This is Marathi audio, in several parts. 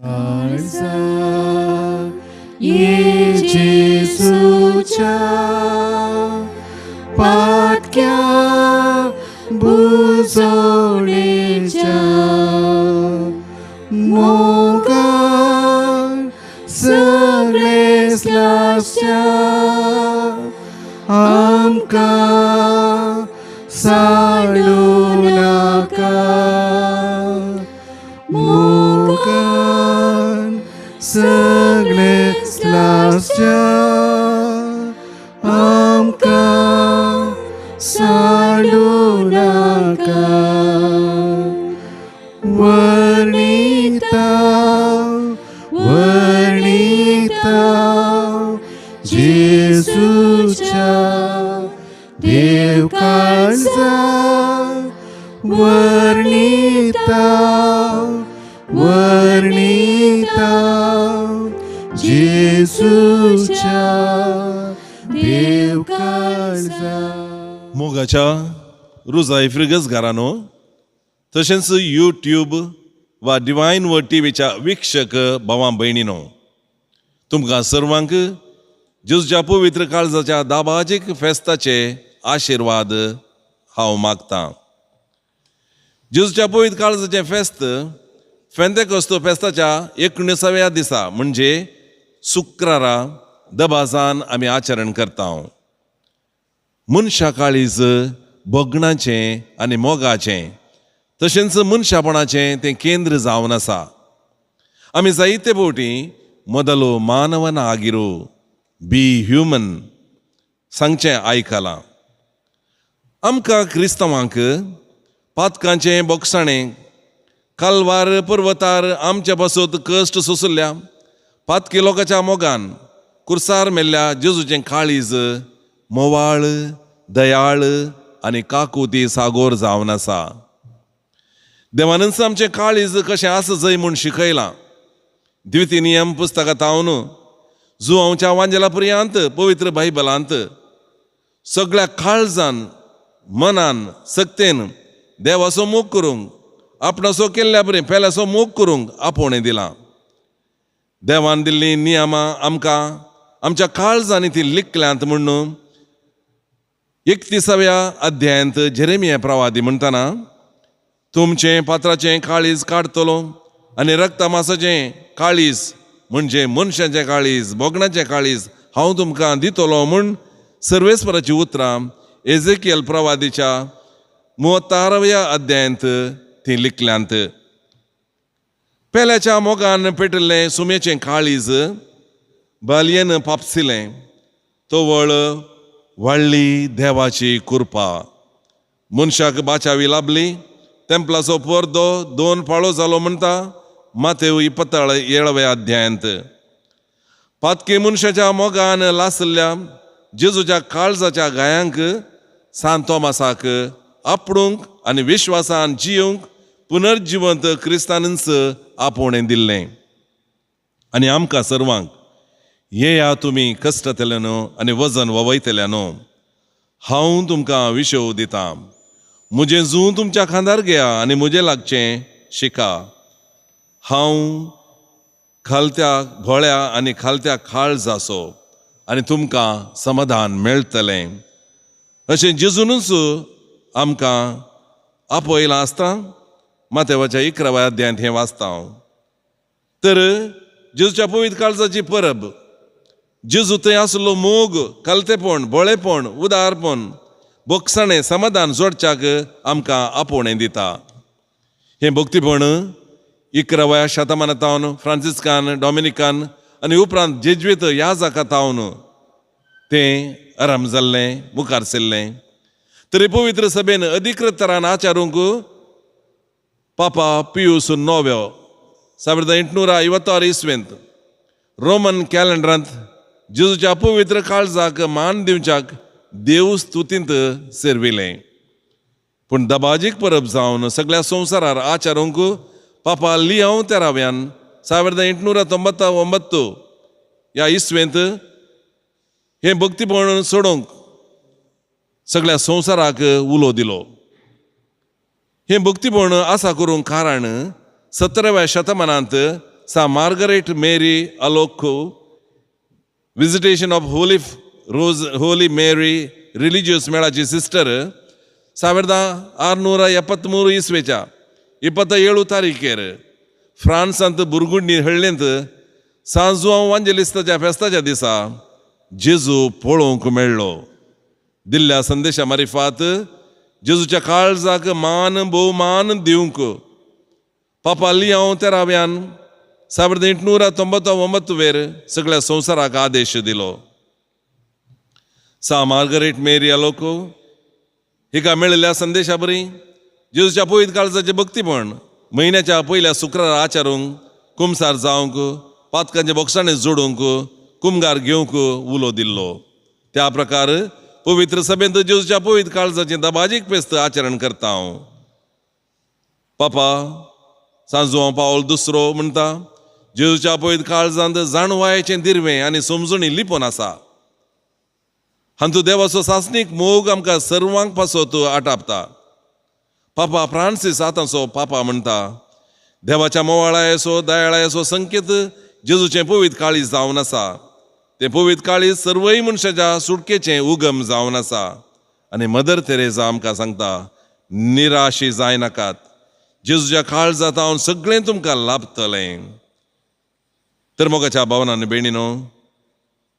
काळजा येशूच्या पातक्या बुजवणेच्या मोगान सगळे स्लासच्या आमकां साडू नाका मोगान सगळे स्लासच्या आमकां साडू नाका वर्णिता जेजूच्या देव काळजा वर्णिता जेजूच्या देव काळजा. मोगाच्या रुजाई फ्रिगस घरानो तशेंच यूट्यूब वा डिवायन वर्ड टीव्हीच्या वीक्षक भावां भयणीनो, तुमकां सर्वांक जेजूच्या पवित्र काळजाच्या दाबाजीक फेस्ताचे आशिर्वाद हांव मागतां. जेजूच्या पवित्र काळजाचें फेस्त फेंतेकोस्त फेस्ताच्या 19व्या दिसा म्हणजे शुक्रारा दबाजान आमी आचरण करता. मनशा काळीज भोगणाचें आनी मोगाचें तशेंच मनशापणाचें तें केंद्र जावन आसा. आमी जायते फावटी मोदलो मानवन आगिरो बी ह्युमन सांगचें आयकलां. आमकां क्रिस्तांवांक पातकांचें बोगसाणें काल्वार पर्वतार आमच्या पासत कश्ट सोंसल्या पातकी लोकांच्या मोगान कुर्सार मेल्ल्या जेजूचें काळीज मोवाळ दयाळ आनी काकुती सागोर जावन आसा. देवानंद आमचें काळीज कशें आसा जंय म्हूण शिकयलां. द्वितीय नियम पुस्तकांतावन जुवांवच्या वांजेला पर्यंत पवित्र बायबलांत सगळ्या काळजान मनान सक्तेन देवाचो मोग करूंक आपणाचो केल्ल्या बरें पेल्याचो मोग करूंक आपोवणें दिलां. देवान दिल्लीं नियमां आमकां आमच्या काळजांनी ती लिखल्यांत म्हणून 31व्या अध्यायांत जेरेमिया प्रवादी म्हणटना तुमचें पात्राचें काळीज काडतलो आनी रक्तमासाचें काळीज म्हणजे मनशाचें काळीज बोगणाचें काळीज हांव तुमकां दितलो म्हूण सर्वेस्पराची उतरां एजेकियल प्रवादीच्या 36व्या अध्यायांत ती लिखल्यांत. पेल्याच्या मोगान पेटल्लें सुमेचें काळीज बालयेन पापसिलें तोवळ व्हडली देवाची कृपा मनशाक बाचावी लाभली. तेंपलाचो पर्दो 2 फाळो जालो म्हणटा मातेव 27व्या अध्यायांत. पातकी मनशाच्या मोगान लासल्ल्या जेजूच्या काळजाच्या गायांक सांत तोमासाक आपणूंक आनी विश्वासान जियोंक पुनर्जिवंत क्रिस्तानंच आपोवणें दिल्लें. आनी आमकां सर्वांक येया तुमी कश्टतल्यानो आनी वजन ववयतल्यानो हांव तुमकां विशव दितां. म्हजें जूं तुमच्या खांदार घेया आनी म्हजें लागचें शिका. हांव खालत्या घोळ्या आनी खालत्या काळजाचो आनी तुमकां समाधान मेळटलें अशें जेजूनच आमकां आपयलां आसता. मातेवाच्या 11व्या अध्यायांत हें वाचता हांव. तर जेजूच्या पवित्र काळजाची परब जेजू थंय आसलो मोग कालतेपण बोळेपण उदारपण बोगसाणें समाधान जोडच्याक आमकां आपोवणें दिता. हें भक्तीपण 11व्या शतमानांतावन फ्रांसिस्कान डॉमिनिकान आनी उपरांत जेजवेत याजकातावन तें आराम जाल्लें मुखार सरलें. तरी पवित्र सभेन अधिकृत तरान आचारूंक पापा पियूस 9 1856 इसवेंत रोमन कॅलेंडरांत जेजूच्या पवित्र काळजाक मान दिवच्याक देव स्तुतींत सेरविलें. पूण दबाजीक परब जावन सगळ्या संवसारार आचारूंक पापा लियाव 13व्यान 1899 ह्या इसवेंत हें भक्तीपण सोडूंक सगळ्या संवसाराक उलो दिलो. हें भक्तीपण आसा करूंक कारण 17व्या शतमानांत सा Margaret Mary Alacoque visitation of holy Mary religious मेळाची ಸಿಸ್ಟರ್ 1673 ಇಸ್ವೇಚ 27 ತಾರೀಕೇರ್ ಫ್ರಾನ್ಸ್ ಅಂತ ಬುರ್ಗುಂಡಿ ಹಳ್ಳಿಂತ सांजू वांजेलिस्ताच्या फेस्ताच्या दिसा जेजू पळोवंक मेळ्ळो. दिल्ल्या संदेशा मारिफात जेजूच्या काळजाक मान भोवमान दिवंक पापा लियाव 13व्यान 1899 वेर सगळ्या संवसाराक आदेश दिलो. सा मार्गरेट मेरी अलोको हिका मेळिल्ल्या संदेशा बरी जेजूच्या पवित्र काळजाचे भक्तीपण म्हयन्याच्या पयल्या शुक्रारा आचारूंक कुमसार जावंक पातकांचे बॉक्सांनी जोडूंक कुमगार घेवंक उलो दिल्लो. त्या प्रकार पवित्र सभेंत जेजूच्या पवित्र काळजाचें दबाजीक फेस्त आचरण करता हांव. पापा सांजू पावल दुसरो म्हणटा जेजूच्या पवित्र काळजांत जाणवायेचें दिर्वें आनी समजणी लिपोन आसा. हातूंत देवाचो सासणीक मोग आमकां सर्वांक पासत आटापता. पापा फ्रांसीस आतांचो पापा म्हणटा देवाच्या मोवाळायेचो दयाळायेचो संकेत जेजूचें पवित्र काळीज जावन आसा. तें पवित्र काळीज सर्वय मनशाच्या सुटकेचें उगम जावन आसा. आनी मदर तेरेसा आमकां सांगता निराशी जाय नाकात, जेजूच्या काळजांत हांव सगळें तुमकां लाभतलें. तर मोगाच्या भावनांनी बेणीनो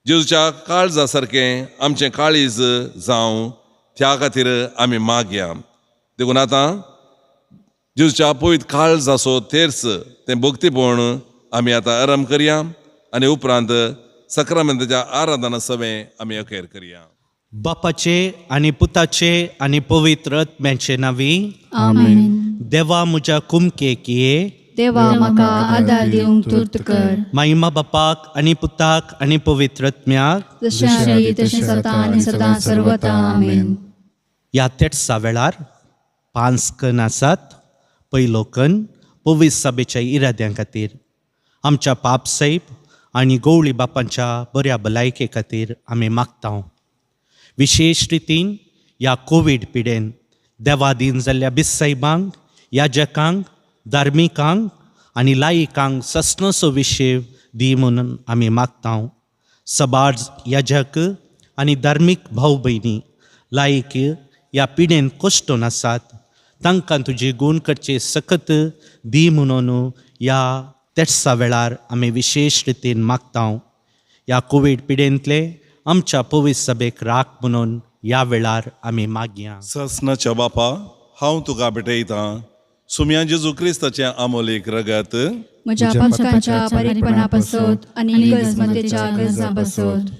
जेजूच्या काळजा सारकें आमचें काळीज जावं त्या खातीर आमी मागया. देखून आतां जेजूच्या पवित्र काळजाचो तेर्स तें भक्तीपण आमी आतां आराम करया आनी उपरांत सक्रामेंताच्या आराधना सभें आमी अखेर करया. बापाचे आनी पुताचे आनी पवित्र आत्म्याचे नांवी आमेन. देवा म्हज्या कुमकेक ये. देवा म्हाका आदार दिवंक तूर्त कर. महिमा बापाक आनी पुताक आनी पवित्र आत्म्याक जशें आदी तशें जाता आनी सदां सर्वता. आमेन. ह्या तेट्सा वेळार 5 कण आसात. पयलो कण पवित्र सभेच्या इराद्यां खातीर, आमच्या पापसैब आनी गवळी बापांच्या बऱ्या भलायके खातीर आमी मागता. विशेष रितीन ह्या कोवीड पिडेन देवाधीन जाल्ल्या बिस्सायबांक, याजकांक, धार्मिकांक आनी लायिकांक सस्नसो विशय दी म्हणून आमी मागता. सबाज याजक आनी धार्मीक भाव भयणी लायक ह्या पिडेन कश्टून आसात, तांकां तुजे गूण करचे सकत दी म्हणून ह्या तेट्सा वेळार आमी विशेष रितीन मागता. ह्या कोवीड पिडेंतले आमच्या पवित्र सभेक राख म्हणून ह्या वेळार आमी मागया. सस्नाच्या बापा हांव तुका भेटयतां सुम्या जेजू क्रिस्ताचें अमोलीक रगत म्हज्या पातकांच्या बारीकपणा पासत आनी गजमतेच्या गरजा पासत.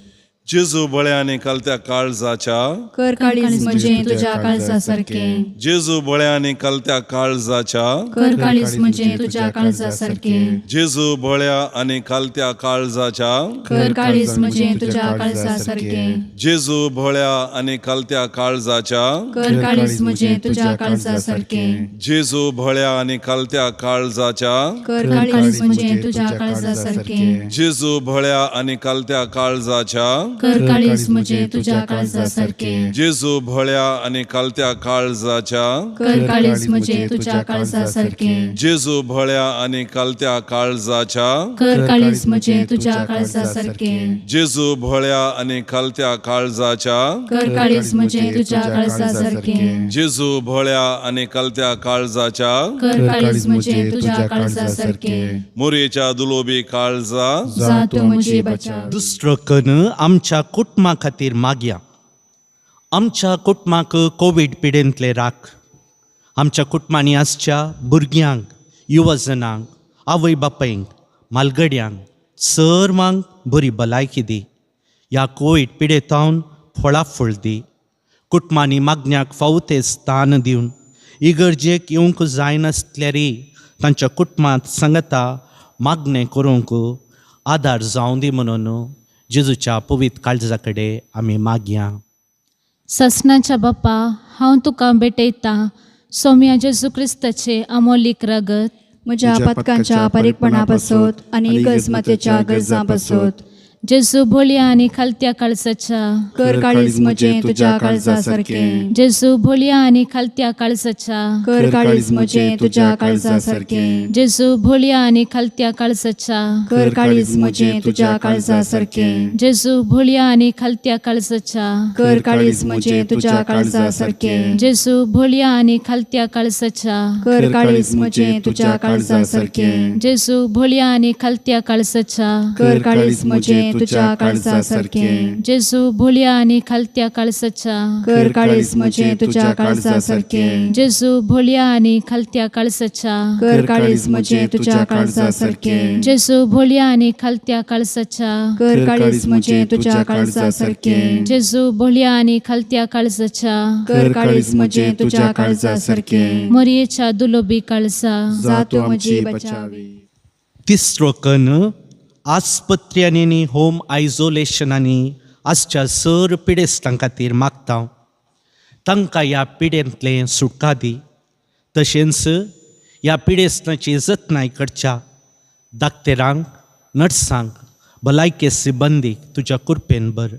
जेजू बळ्याने कलत्या काळजाच्या कर काळीज म्हजें तुज्या काळजा सारकें. जेजू बळ्याने कलत्या काळजाच्या कर काळीज म्हजें तुज्या काळजा सारकें. जेजू बळ्या आनी कलत्या काळजाच्या कर काळीज म्हजें तुज्या काळजा सारकें. जेजू बळ्या आनी कलत्या काळजाच्या कर काळीज म्हजें तुज्या काळजा सारकें. जेजू बळ्या आनी कलत्या काळजाच्या कर काळीज म्हजें तुज्या काळजा सारकें. जेजू बळ्या आनी कलत्या काळजाच्या कर काळीज म्हजें तुज्या काळजा सारकें. जेजू बळ्या आनी कलत्या काळजाच्या कर काळीज म्हजें तुज्या काळजा सारकें. जेजू बळ्या आनी कलत्या काळजाच्या कर काळीज म्हजें तुज्या काळजा सारकें. जेजू बळ्या आनी कलत्या काळजाच्या कर काळीज म्हजें तुज्या काळजा सारकें. जेजू बळ्या आनी कलत्या काळजाच्या कर काळीज म्हजें तुज्या काळजा सारकें. मोरयेच्या दुलोबी काळजा जा तूं म्हजी बचाव. दुसरो कण आमच्या कुटुंबा खातीर मागया. आमच्या कुटुंबाक कोवीड पिडेंतले राख. आमच्या कुटुंबांनी आसच्या भुरग्यांक, युवजनांक, आवय बापायंक, मालगड्यांक, सर्वांक बरी भलायकी दी. ह्या कोवीड पिडेतावन फळाफळ दी. कुटुंबांनी मागण्याक फावते स्थान दिवन इगर्जेक येवंक जायनासल्यारय तांच्या कुटुंबांत सांगता मागणें करूंक आदार जावं दी म्हणून जेजूच्या पवित्र काळजा कडेन आमी मागया. ससनाच्या बापा हांव तुका भेटयतां सोम्या जेजू क्रिस्ताचे अमोलीक रगत. म्हज्या पातकांच्या बारीकपणा पासत आनी गजमतेच्या गरजा पासत. जेजू भोलिया आणि खालत्या काळजाच्या कर काळीज म्हजे तुझ्या काळजासारखे जेजू भोलिया आणि खालत्या काळजाच्या कर काळीज म्हजे तुझ्या काळजासारखे जेजू भोलिया आणि खालत्या काळजाच्या कर काळीज म्हजे तुझ्या काळजासारखे जेजू भोलिया आणि खालत्या काळजाच्या कर काळीज म्हजे तुझ्या काळजासारखे जेजू भोलिया आणि खालत्या काळजाच्या कर काळीज म्हजे तुझ्या काळजासारखे जेजू भोलिया आणि खालत्या काळजाच्या कर काळीज म्हजे तुझ्या काळजासारखे जेजू भोलिया आणि खालत्या काळजाच्या कर काळीज म्हजे तुझ्या काळजासारखे जेजू भोलिया आणि खालत्या काळजाच्या कर काळीज म्हजे तुझ्या काळजासारखे जेजू भोलिया आणि खालत्या काळजाच्या कर काळीज म्हजे तुझ्या काळजासारखे जेजू भोलिया आणि खालत्या काळजाच्या कर काळीज म्हजे तुझ्या काळजासारखे मोरयेच्या दुलोबी काळजा जातो म्हजी बचावी. तिसरो कण आस्पत्र्यांनी होम आयसोलेशनांनी आजच्या सर पिडेस्तां खातीर मागता तांकां ह्या पिडेंतले सुटका दी. तशेंच ह्या पिडेस्तांची जतनाय करच्या दाक्तेरांक नर्सांक भलायके सिबंदीक तुज्या कृपेन बर.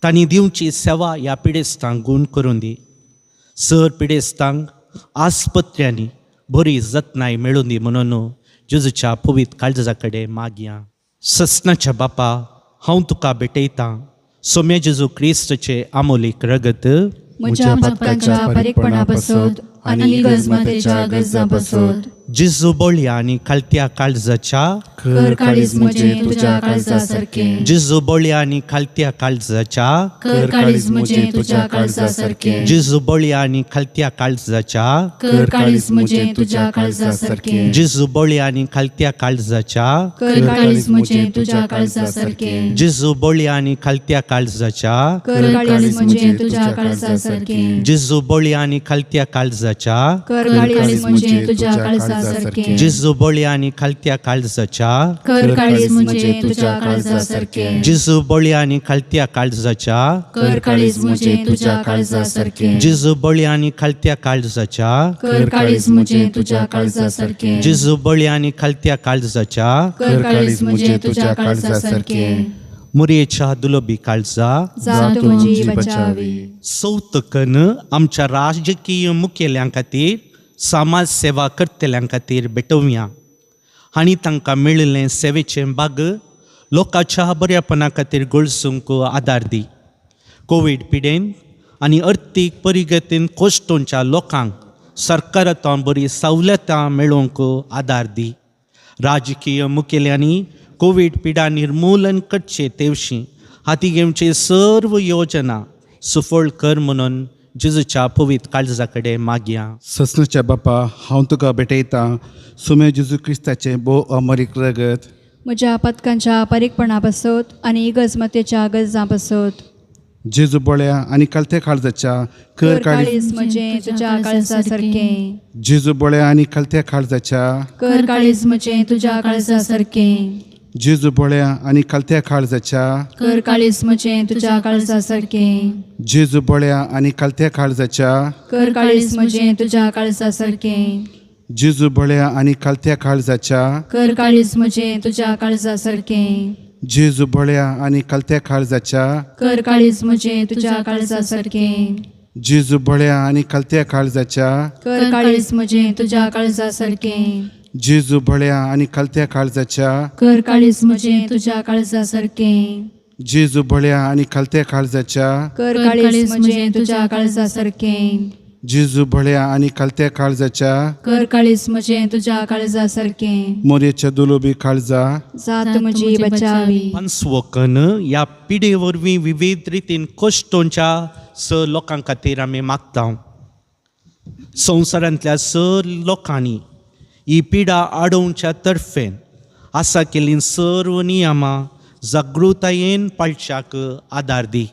तांणी दिवची सेवा ह्या पिडेस्तांक गूण करून दी. सर पिडेस्तांक आस्पत्र्यांनी बरी जतनाय मेळून दी म्हणून जेजूच्या पवित्र काळजा कडेन मागया. सस्नाच्या बापा हांव तुका भेटयतां सोम्या जेजू क्रिस्ताचे आमोलीक रगत म्हज्या पातकांच्या बारीकपणा पासत आनी गजमतेच्या गरजा पासत जेजू बोळ्या आनी खालत्या काळजाच्या कर काळीज म्हजे तुझ्या काळजासारखे जेजू बोळ्या आनी खालत्या काळजाच्या कर काळीज म्हजे तुझ्या काळजासारखे जेजू बोळ्या आनी खालत्या काळजाच्या कर काळीज म्हजे तुझ्या काळजासारखे जेजू बोळ्या आनी खालत्या काळजाच्या कर काळीज म्हजे तुझ्या काळजासारखे जेजू बोळ्या आनी खालत्या काळजाच्या कर काळीज म्हजे तुझ्या काळजासारखे जेजू बोळ्या आनी खालत्या काळजाच्या कर काळीज म्हजे तुझ्या काळजासारखे जेजू बोळ्या आनी खालत्या काळजाच्या कर काळीज म्हजे तुझ्या काळजासारखे जेजू बोळ्या आनी खालत्या काळजाच्या कर काळीज म्हजे तुझ्या काळजासारखे जेजू बोळ्या आनी खालत्या काळजाच्या कर काळीज म्हजे तुझ्या काळजासारखे जेजू बोळ्या आनी खालत्या काळजाच्या कर काळीज म्हजे तुझ्या काळजासारखे मोरयेच्या दुलोबी काळजा जातो म्हजी बचावी. सौतकन आमच्या राजकीय मुखेल्यां खातीर समाज सेवा करतल्यां खातीर भेटोवया आनी तांकां मेळिल्लें सेवेचें भाग लोकांच्या बऱ्यापणा खातीर गळसूंक आदार दी. कोवीड पिडेन आनी अर्थीक परिगतीन कोश्टोंच्या लोकांक सरकारांतल्यान बरी सवलतां मेळोवंक आदार दी. राजकीय मुखेल्यांनी कोवीड पिडा निर्मूलन करचे तेवशी हाती घेवचे सर्व योजना सुफळ कर म्हणून जेजूच्या पवित्र काळजा कडेन मागया. सस्नाच्या बापा हांव तुका भेटयतां सोम्या जेजू क्रिस्ताचें भोव अमरीक रगत म्हज्या पथकांच्या बारीकपणा पासत आनी गजमतेच्या गरजां पासत जेजू बोळ्या आनी खालत्या काळजाच्या कर कर काळीज काळीज म्हजे तुझ्या काळजासारखे जेजू बोळ्या आनी खालत्या काळजाच्या कर काळीज म्हजे तुझ्या काळजासारखे जेजू बोळ्या आनी खालत्या काळजाच्या कर काळीज म्हजे तुझ्या काळजासारखे जेजू बोळ्या आनी खालत्या काळजाच्या कर काळीज म्हजे तुझ्या काळजासारखे जेजू बोळ्या आनी खालत्या काळजाच्या कर काळीज म्हजे तुझ्या काळजासारखे जेजू बोळ्या आनी खालत्या काळजाच्या कर काळीज म्हजे तुझ्या काळजासारखे जेजू बोळ्या आनी खालत्या काळजाच्या कर काळीज म्हजे तुझ्या काळजासारखे जेजू बोळ्या आनी खालत्या काळजाच्या कर काळीज म्हजे तुझ्या काळजासारखे जेजू बोळ्या आनी खालत्या काळजाच्या कर काळीज म्हजे तुझ्या काळजासारखे जेजू बोळ्या आनी खालत्या काळजाच्या कर काळीज म्हजे तुझ्या काळजासारखे मोरयेच्या दुलोबी काळजा जात म्हजी बचावी. पंचवकन ह्या पिढे वरवीं विविध रितीन कोश्टोंच्या स लोकां खातीर आमी मागता. संवसारांतल्या स लोकांनी ही पिडा आडोवच्या तर्फेन आसा केल्लीं सर्व नियमां जागृतायेन पाळच्याक आदार दी.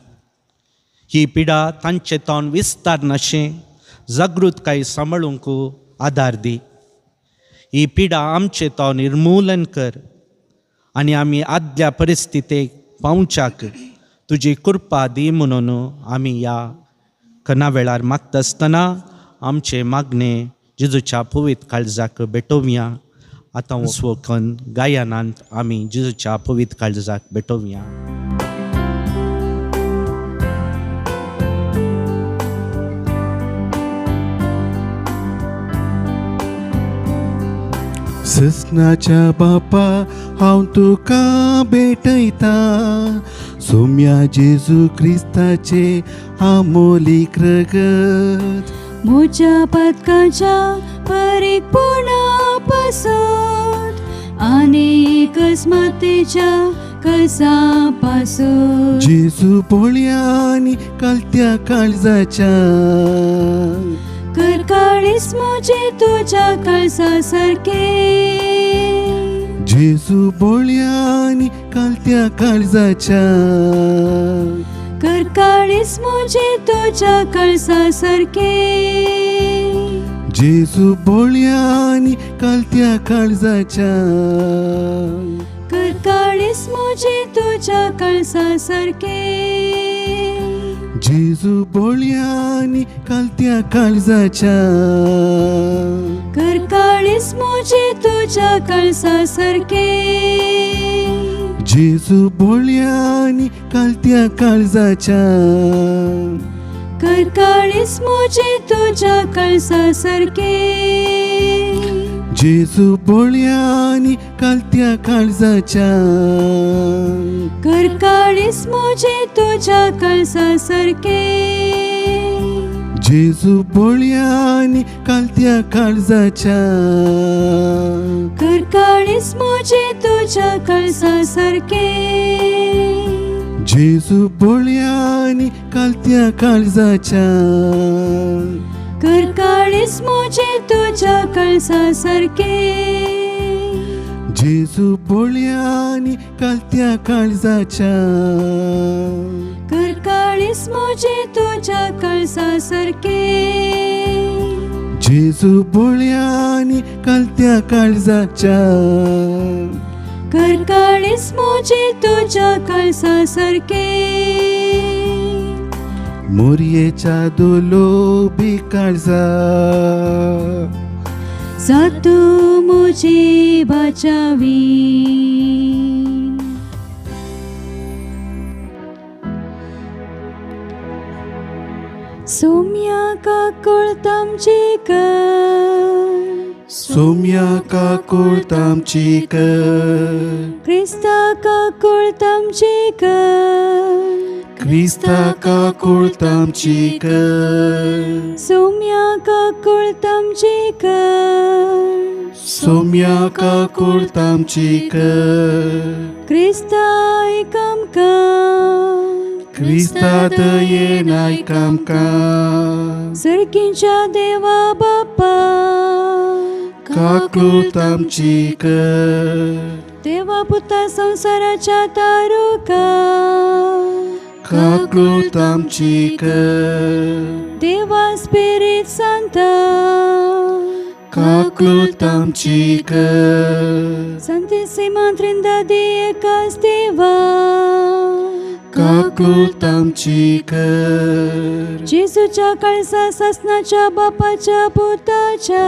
ही पिडा तांचे तोंड विस्तार नाशें जागृतकाय सांबाळूंक आदार दी. ही पिडा आमचे तो निर्मूलन कर आनी आमी आदल्या परिस्थितीक पावच्याक तुजी कृपा दी म्हणून आमी ह्या कना वेळार मागता आसतना आमचे मागणे जेजूच्या पवित्र काळजाक भेटोवया आतां स्वकन गायनांत आमी जेजूच्या पवित्र काळजाक भेटोवया. ससनाच्या बापा हांव तुका भेटयता, सोम्या जेजू क्रिस्ताचे आमोलीक रगत. म्हज्या पातकाच्या बारीकपणा पासत आनी अकस्मातेच्या कळसा पासत. जेजू बोळ्या आनी कालत्या काळजाच्या, कर काळीस म्हजे तुज्या काळजा सारके. जेजू बोळ्या आनी कालत्या काळजाच्या, कर काळीस म्हजे तुज्या काळजा सारके. जेजू बोळ्या आनी कालत्या काळजाच्या, कर काळीस म्हजे तुज्या काळजा सारके. जेजू बोळ्या आनी कालत्या काळजाच्या, कर काळीस म्हजे तुज्या काळजा सारके. जेजू बोळ्या आनी कालत्या काळजाच्या, कर काळीस म्हजे तुज्या काळजा सारके. जेजू बोळ्या आनी कालत्या काळजाच्या, कर काळीस म्हजे तुज्या काळजा सारके. जेजू बोळ्या आनी कालत्या काळजाच्या, कर काळीस म्हजे तुज्या काळजा सारके. जेजू बोळ्या आनी कालत्या काळजाच्या, कर काळीस म्हजे तुज्या काळजा सारके. जेजू बोळ्या आनी कालत्या काळजाच्या, कर काळीस म्हजे तुज्या काळजा सारके. जेजू बोळ्या आनी कालत्या काळजाच्या, कर काळीस म्हजे तुज्या काळजा सारके. मोरयेच्या दोलोबी काळजा, जातू म्हजी बाचावी. सोम्या काकूळ तामची कर, सोम्या काकूळ तामची कर. क्रिस्ता काकूळ तामची कर, क्रिस्ता काकूळ तामची कर. सोम्या काकूळ तामची कर, सोम्या काकूळ तामची कर. क्रिस्ता ऐक आमकां, क्रिस्ता दयेन आयक आमकां. सर्गीच्या देवा बापा काकूळ तामची कर. देवा पुता संसाराच्या तारुका काकूळ तामची कर. देवा स्पिरीट सांता काकूळ तामची कर. संतीसिमा त्रिंदादी एकाच देवा काकूळ तामची कर. जेजूच्या काळजा ससनाच्या बापाच्या पुताच्या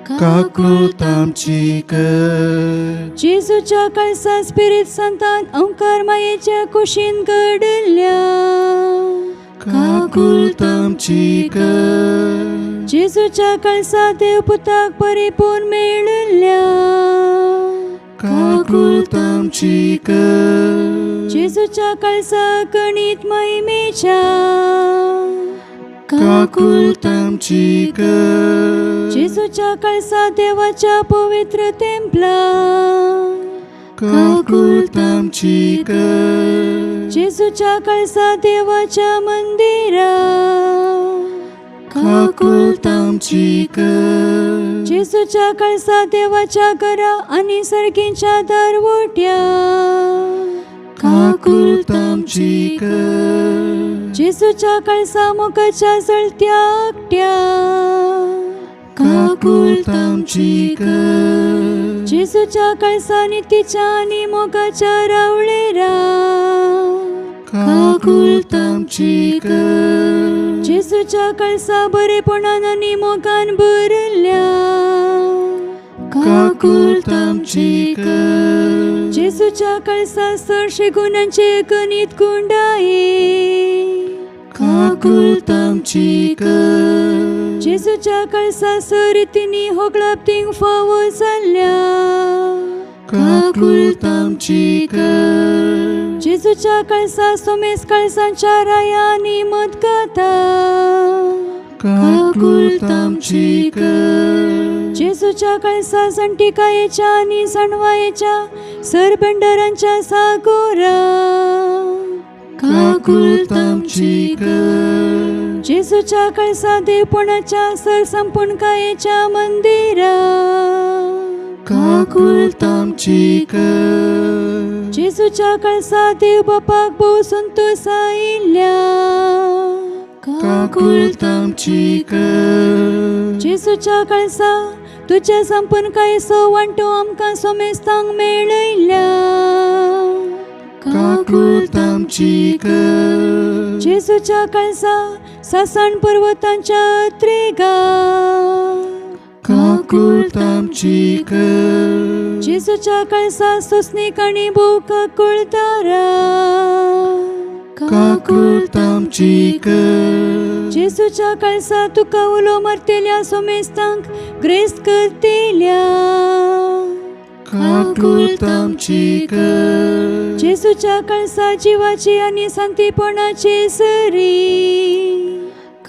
काकूळ तामची कर. जेजूच्या काळजा स्पिरीट संतान ओंकार मायेच्या कुशीन घडल्या काकूळ तामची कर. जेजूच्या काळजा देव पुताक परिपूर्ण मेळल्या काकूळ तामची कर. जेजूच्या काळजा गणित महिमेच्या काकूळ तामची कर. जेजूच्या काळजा देवाच्या पवित्र तेंपला काकूळ तामची कर. जेजूच्या काळजा देवाच्या मंदिरा काकूळ तामची कर. जेजूच्या काळजा देवाच्या घरा आणि सर्गींच्या दरवट्या काकूळ तामची कर. जेजूच्या काळजा मोगाच्या जळत्या आकट्या काकूळ तामची कर. जेजूच्या काळजा नितीच्या आणि मोगाच्या रावळेरा काकूळ तामची कर. जेजूच्या काळजा बरेपणान आणि मोगान भरल्या काकूळत आमची कर. जेजूच्या कळसा 600 गुणांचे गणित गुंडाये. काकूळत आमची कर. जेजूच्या कळसा रीतीनी होगळाप थिंग फावो जाल्ल्या. काकूळत आमची कर. जेजूच्या कळसा सोमेस कळसांच्या रायांनी मत गाता. काकूळत आमची कर. जेजूच्या कळसा संटिकायेच्या आणि सणवायेच्या सरबंडरांच्या सागोरा. काकूळत आमची कर. जेजूच्या कळसा देवपणाच्या सरसंपूर्णकायेच्या मंदिरा. काकूळत आमची कर. जेजूच्या कळसा देव बापाक भोव संतोष आयिल्ल्या. काकूळत आमची कर. जेजूच्या कळसा तुझ्या संपूर्णकायेचो वांटो आमकां सोमेस्तांक मेळयल्या. काकूळत आमची कर. जेजूच्या कळसा सासण पर्वतांच्या त्रेगा. काकूळत आमची कर. जेजूच्या कळसा सोसणीक आणि भोवका कुळदारा. काकूळत आमची कर. जेजूच्या कळसा तुका उलो मारतेल्या सोमेस्तांक ग्रेस्त करतेल्या. काकूळत आमची कर. जेजूच्या कळसा जिवाची आणि शांतीपणाची सरी.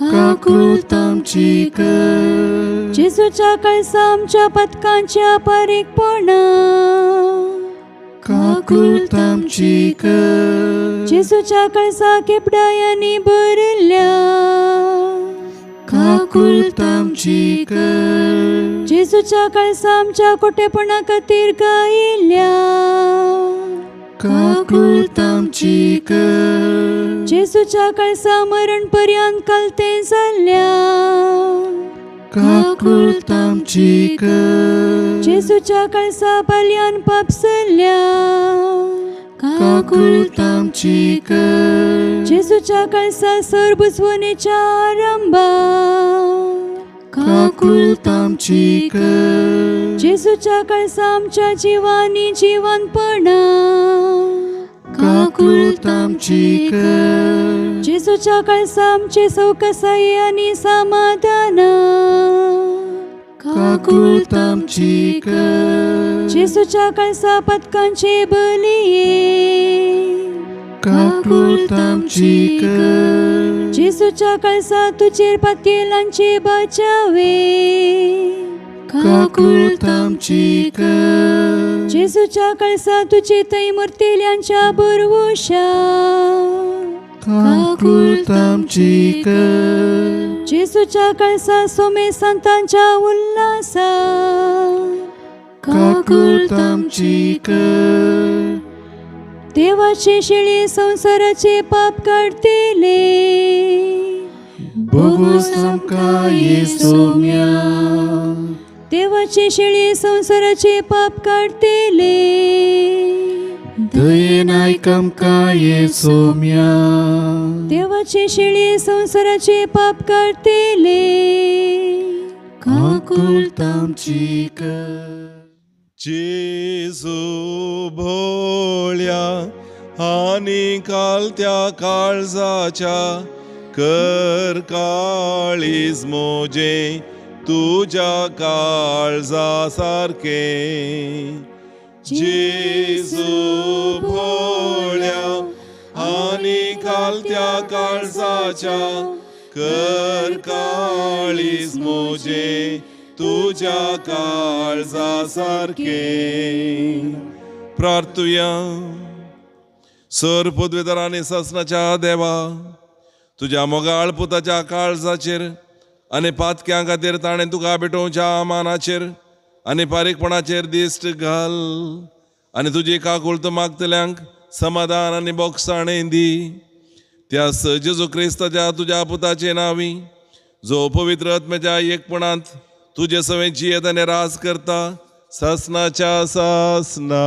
काकूळत आमची कर. जेजूच्या कळसा आमच्या पथकांच्या पारीकपणा. काकूळत आमची कर. जेजूच्या कळसा केपडायांनी भरल्या. काकूळत आमची कर. जेजूच्या कळसा आमच्या खोटेपणा खातीर गायिल्ल्या. काकूळत आमची कर. जेजूच्या कळसा मरण पर्यंत कालते जाल्ल्या. काकूळत आमची कर. जेजूच्या कळसा बाल्यान पाप जाल्ल्या. काकूळत आमची कर. जेजूच्या कळसा सर बुजवणेच्या आरंभा. काकूळत आमची कर. जेजूच्या कळसा आमच्या जिवानी जिवंतपणा. काकूळत आमची कर. जेजूच्या कळसा आमचे सौकसाई आणि समाधान. काकूळत आमची कर. जेजूच्या कळसा पथकांचे बलिये. काकूळत आमची कर. जेजूच्या कळसा तुझेर पातेलांचे बचावे. काकूळत आमची कर. जेजूच्या कळसा तुझे थंय मरतेल्यांच्या बरवशा. काकूळत आमची कर. जेजूच्या कळसा सोमे संतांच्या उल्हासा. काकूळत आमची कर. देवाचे शिळे संसाराचे पाप काढतेले. बोगोस आमकां येसोम्या. देवाचे शिळे संसाराचे पाप काढतेले. दयेन आयक आमकां येसोम्या. देवाचे शिळे संसाराचे पाप काढतेले. काकूळत आमची कर. जेजू भोळ्या आनी कालत्या काळजाच्या कर काळीज मोजे तुझ्या काळजा सारखे. जेजू भोळ्या आनी कालत्या काळजाच्या कर काळीज मोजे तुझ्या काळजा सारखे. प्रार्थुया. सर पदवीधर आनी ससनाच्या देवा, तुझ्या मोगाळ पुताच्या काळजाचेर आनी पातक्यां खातीर ताणें तुका भेटोवच्या मानाचेर आनी पारीकपणाचेर दिश्ट घाल. आनी तुजी काकुळत मागतल्यांक समाधान आनी बोगसाणें दी. त्या जेजू क्रिस्ताच्या तुझ्या पुताचे नावी, जो पवित्र आत्म्याच्या एकपणांत तुझे सवेची येताने रास करता ससनाच्या ससना.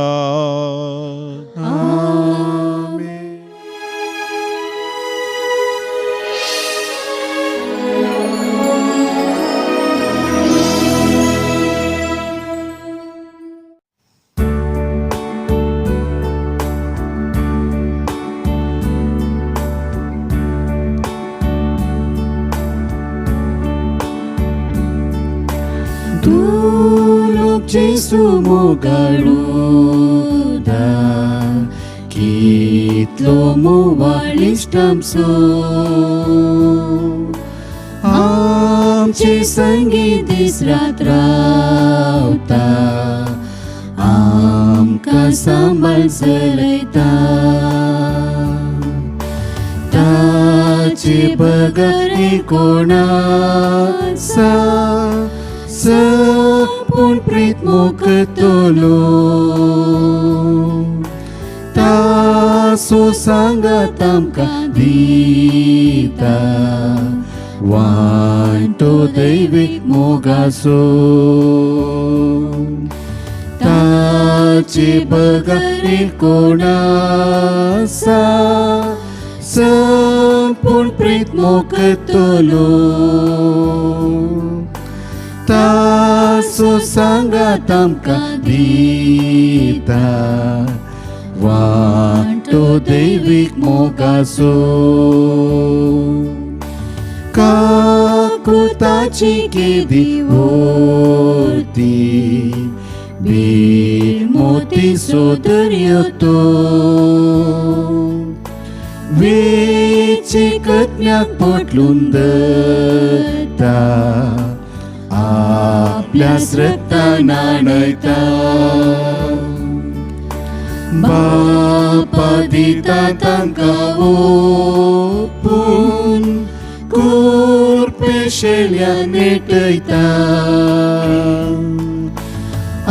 जेसू मोगाळूदा कितलो मोवाळिश्ट आमचो आमचे संगीत दीस रात रावता आमकां सांबाळ चलयता ताचे बगर कोण आसा संपूर्ण प्रीत मोगतलो तासो सांगात आमकां दिता वांटो दैवीक मोगाचो ताचे बगर कोण आसा संपूर्ण प्रीत मोगतलो तासो सांगात आमकां दिता वांटो दैवीक मोगाचो काकुताची केदी व्हरती बीर मोती सोदर्यो तो वेचे कत्म्याक पोटलून दता आपल्या रक्तान आडयता बापा दिता तांकां ओपून कुरपेशेल्या नेटयता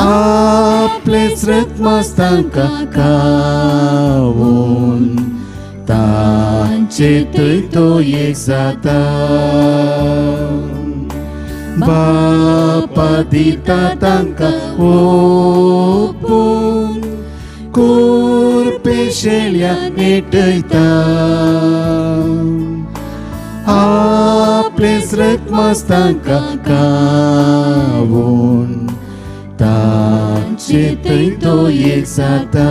आपलेच रक्तमांस तांकां खावून तांचे थंय तो एक जाता बापा दिता तांकां ओपून कुरपेशेल्या नेटयता आपलेच रक्तमांस तांकां खावून तांचे थंय तो एक जाता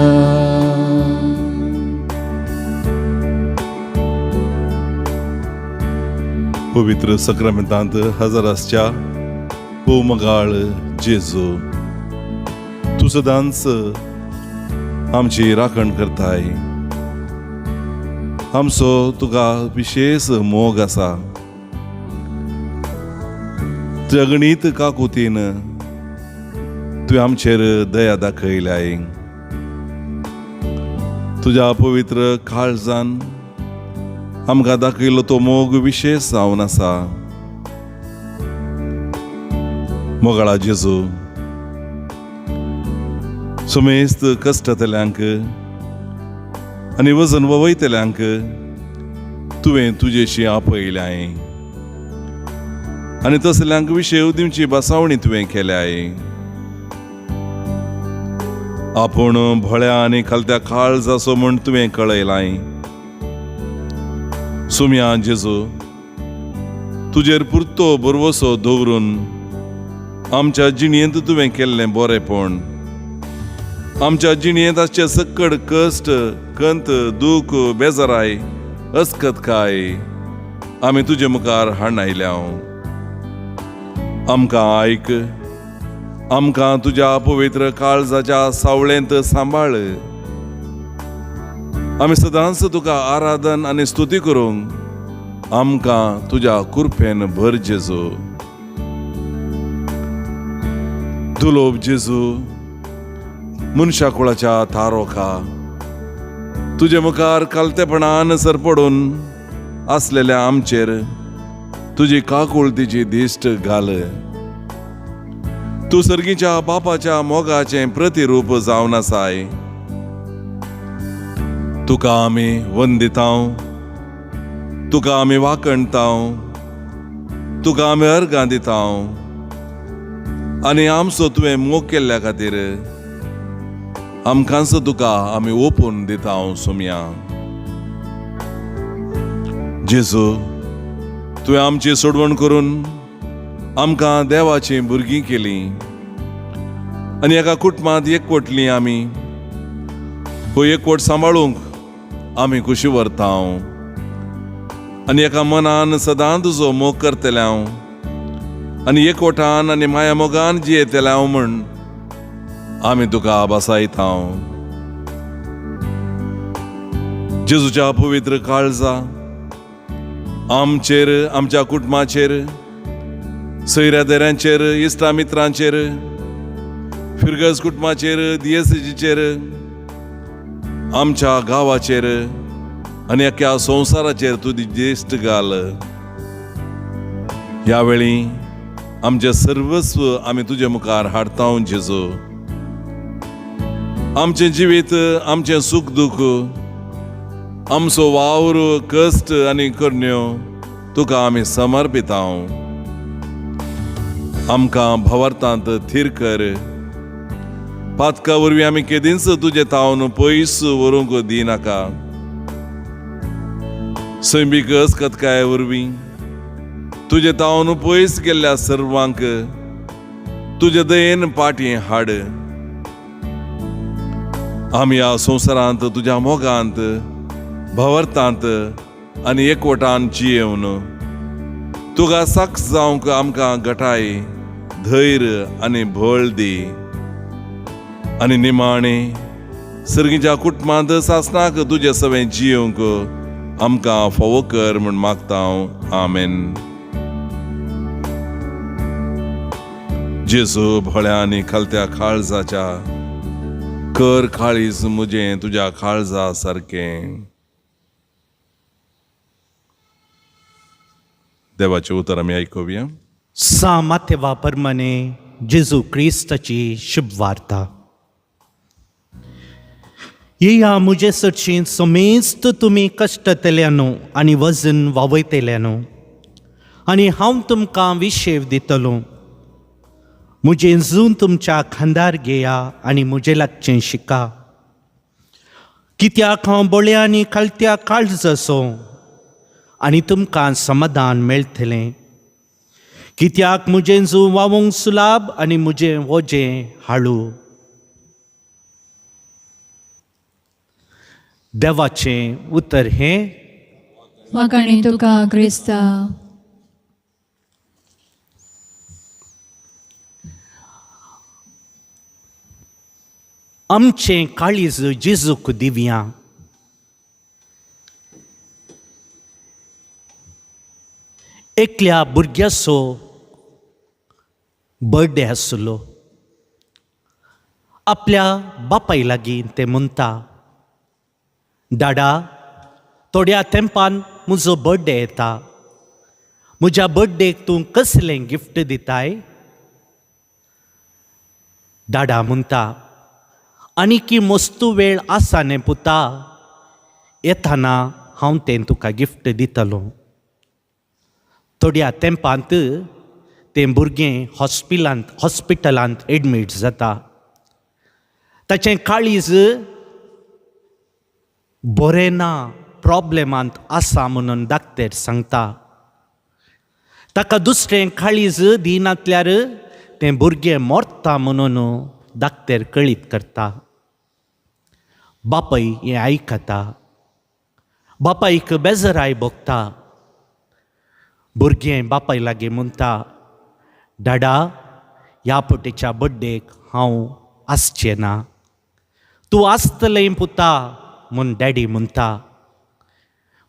पवित्र सक्रामेंतांत हजारासच्या पोमगाळ जेजू तूं सदांच आमची राखण करताय आमचो तुका विशेष मोग आसा जगणीत काकुतीन तुवें आमचेर दया दाखयल्याय तुज्या पवित्र काळजान आमकां दाखयलो तो मोग विशेष जावन आसा मोगाळा जेजू सुमेस्त कश्टांतल्यांक आनी वजन ववयतल्यांक तुवें तुजेशी आपयल्याय आनी तसल्यांक विशेव दिवची बासावणी तुवें केल्याय आपूण भळ्या आनी खालत्या काळजाचो म्हूण तुवें कळयलाय सुम्या जेजू तुजेर पुरतो बरवसो दवरून आमच्या जिणेंत तुवें केल्लें बरेंपण आमच्या जिणेंत आसचे सक्कड कश्ट कंत दूख बेजाराय अस्कतकाय आमी तुजे मुखार हाडून आमकां आयक आमकां तुज्या पवित्र काळजाच्या सावळेंत सांबाळ आमी सदांच तुका आराधन आनी स्तुती करूंक आमकां तुज्या कृपेन भर जेजू दुलोब जेजू मनशा कुळाच्या तारोका तुजे मुखार कालतेपणान सरपडून आसलेल्या आमचेर तुजी काकुळतीची दिश्ट घाल तूं सर्गीच्या बापाच्या मोगाचें प्रतिरूप जावन आसाय तुका आमी वंदितांव तुका आमी वाकणतांव तुका आमी अर्गां दितांव आनी आमचो तुवें मोग केल्ल्या खातीर आमकांच तुका आमी ओपून दितांव सुम्या जेजू तुवें आमची सोडवण करून आमकां देवाची भुरगीं केलीं आनी एका कुटुंबांत एकवटलीं आमी हो एकवट सांबाळूंक आमी कुशी व्हरतांव आनी एका मनान सदां तुजो मोग करतले हांव आनी एकवटान आनी माया मोगान जियेतले हांव म्हण आमी तुका बसायता जेजूच्या पवित्र काळजा आमचेर, आमच्या कुटुंबाचेर, सोयऱ्यादेरांचेर, इश्टा मित्रांचेर, फिरगज कुटुंबाचेर, दिएसजीचेर, आमच्या गांवाचेर आनी अख्ख्या संवसाराचेर तुजी जेश्ट घाल. ह्या वेळी आमचे सर्वस्व आमी तुजे मुखार हाडता जेजू. आमचें जिवीत, आमचें सुख दुख, आमचो वावर, कश्ट आनी करण्यो तुका आमी समर्पिता. आमकां भवार्थांत थीर कर. पातका वरवीं आमी केदींच तुजे तावन पयस व्हरूंक दिनाका. सैमीक अस्कतकाय वरवीं तुजे तावन पयस गेल्ल्या सर्वांक तुजे दयेन पाटी हाड. आमी ह्या संवसारांत तुज्या मोगांत, भवार्थांत आनी एकवटान जियेवन तुका साक्ष जावंक आमकां घटाय, धैर्य आनी भळ दी. आनी निमाणें सर्गीच्या कुटुंबांत सासणाक तुजे सवें जियोंक आमकां फोव कर म्हूण मागता. आमेन. जेजू, भळ्या आनी खालत्या काळजाच्या कर काळीज म्हजें तुज्या काळजा सारकें. देवाचें उतर आमी आयकुया. सामाथेवा प्रमाणे जेजू क्रिस्ताची शुभ वार्ता. येया मुजे सडशीं समेस्त तुमी कश्टतल्यानो आनी वजन वावयतल्यानो आनी हांव तुमकां विशेव दितलो. मुजें जून तुमच्या खांदार घेया आनी मुजें लागचें शिका. कित्याक हांव बोळ्या आनी खालत्या काळजाचो आनी तुमकां समाधान मेळटलें. कित्याक मुजें जूं वावूंक सुलाब आनी मुजें वजें हाळू. देवाचें उतर हें. वाकाणी तुका क्रिस्ता. आमचें काळीज जेजूक दिवया. एकल्या भुरग्याचो बर्थडे आसलो. आपल्या बापाय लागीं ते म्हणटा, दाडा, थोड्या तेंपान म्हजो बर्थडे येता. म्हज्या बर्थडेक तूं कसलें गिफ्ट दिताय? दाडा म्हणटा, आनीकी मस्तू वेळ आसा न्ही पुता, येताना हांव तें तुका गिफ्ट दितलो. थोड्या तेंपांत तें भुरगें हॉस्पिटलांत एडमीट जाता. ताचें काळीज बरें ना, प्रॉब्लेमांत आसा म्हणून डाक्टर सांगता. ताका दुसरें काळीज दिनातल्यार तें भुरगें मरता म्हणून डाक्टर कळीत करता. बापाय हें आयकता. बापायक बेजाराय भोगता. भुरगें बापाय लागीं म्हणटा, दाडा, ह्या पटेच्या बर्थडेक हांव आसचें ना. तूं आसतलें पुता म्हूण डॅडी म्हणटा.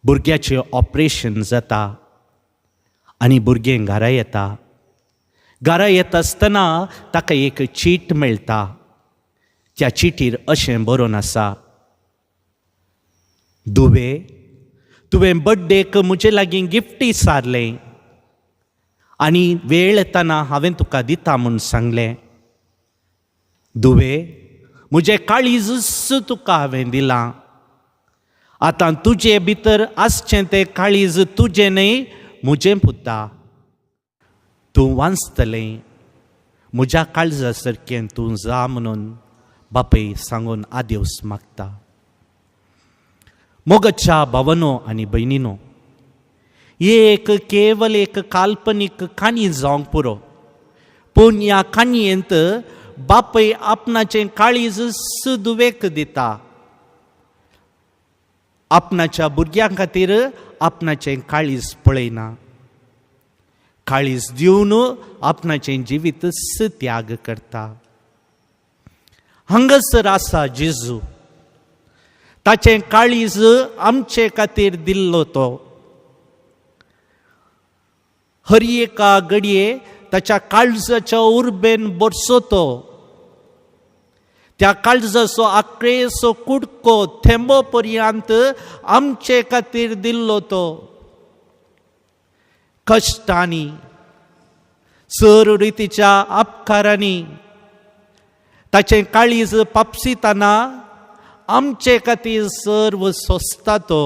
भुरग्याचें ऑपरेशन जाता आनी भुरगें घरा येता. घरा येता आसतना ताका एक चीट मेळटा. त्या चिटीर अशें बरोवन आसा, दुवे, तुवें बर्थडेक म्हजे लागीं गिफ्ट इसारलें आनी वेळ येताना हांवें तुका दिता म्हूण सांगलें. दुवे, म्हजें काळीजच तुका हांवें दिलां. आतां तुजे भितर आसचें तें काळीज तुजें न्हय, म्हजें पुता. तूं वाचतलें, म्हज्या काळजा सारकें तूं जा म्हणून बापाय सांगून आदेवस मागता. मोगाच्या भावनो आनी भयणीनो, एक केवल एक काल्पनीक काणी जावंक पुरो, पूण ह्या काणयेंत बापाय आपणाचें काळीज दुवेक दिता. आपणाच्या भुरग्यां खातीर आपणाचें काळीज पळयना. काळीज दिवन आपणाचें जिवीत त्याग करता. हांगासर आसा जेजू. ताचें काळीज आमचे खातीर दिल्लो तो. हर एका घडये ताच्या काळजाच्या उर्बेन बरसो तो. त्या काळजाचो आक्रेसो कुडको थेंबो पर्यंत आमचे खातीर दिल्लो तो. कश्टांनी, सर रितीच्या अपकारांनी ताचें काळीज पापसितना आमचे खातीर सर्व सोंसता तो.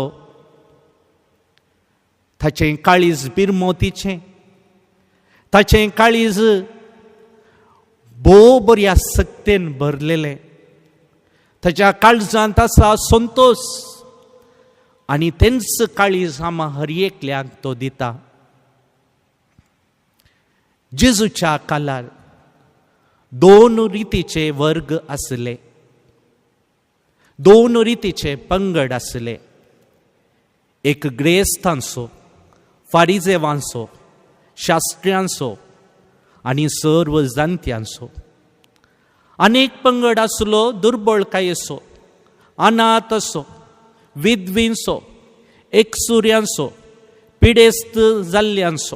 ताचें काळीज बिरमोतीचें, ताचें काळीज भोव बऱ्या सक्तेन भरलेलें. ताच्या काळजांत आसा संतोष आनी तेंच काळीज आम्हा हर एकल्याक तो दिता. जेजूच्या काळार 2 रितीचे वर्ग आसले, 2 रितीचे पंगड आसले. एक ग्रेस्तांचो, फारिजेवांचो, शास्त्र्यांचो आनी सर्व जाणत्यांचो. अनेक पंगड आसलो दुर्बळकायेचो, अनाथाचो, विधवींचो, एकसुऱ्यांचो, पिडेस्त जाल्ल्यांचो.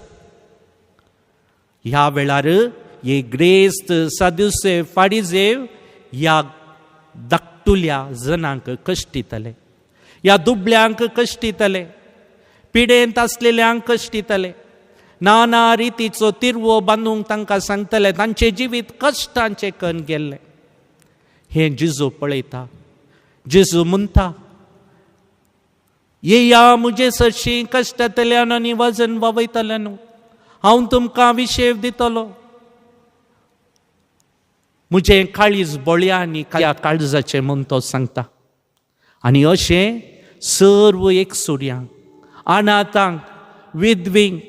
ह्या वेळार हे ग्रेस्त, सादुसे, फारिजेव ह्या धाकटुल्या जनांक कश्ट दितले, ह्या दुबळ्यांक कश्ट दितले, पिडेंत आसलेल्यांक कश्ट दितले, नाना रितीचो तिरवो बांदूंक तांकां सांगतले. तांचे जिवीत कश्टांचे कन गेल्ले. हे जेजू पळयता. जेजू म्हणटा, येया मुजे सरशी कश्टांतल्यान आनी वजन ववयतल्यान हांव तुमकां विशेव दितलो. मुजें काळीज बोळ्या आनी काळजाचें म्हूण तो सांगता. आनी अशें सर्व एकसुऱ्यांक, अनाथांक, विधवींक,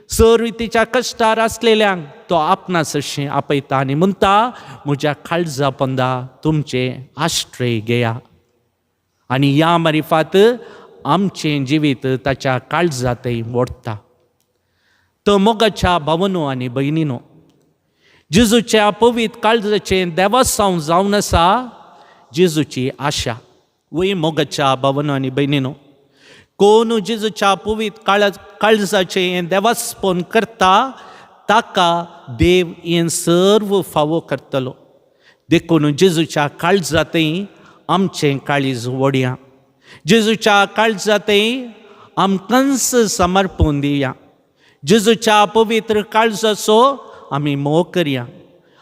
सर रितीच्या कश्टार आसलेल्यांक तो आपणास अशें आपयता आनी म्हणटा, म्हज्या काळजा पोंदा तुमचे आश्रय घेया. आनी ह्या मारिफात आमचें जिवीत ताच्या काळजांतय ओडटा. तो मोगाच्या भावनो आनी भयणीनो, जेजूच्या पवित्र काळजाचें देवासांव जावन आसा जेजूची आशा. वय मोगाच्या भावनो आनी भयणीनो, कोण जेजूच्या पवित्र काळजाचें हें देवास्पण करता ताका देव हें सर्व फावो करतलो. देखून जेजूच्या काळजांतय आमचें काळीज ओडया. जेजूच्या काळजांतय आमकांच समर्पण दिया. जेजूच्या पवित्र काळजाचो आमी मोग करया.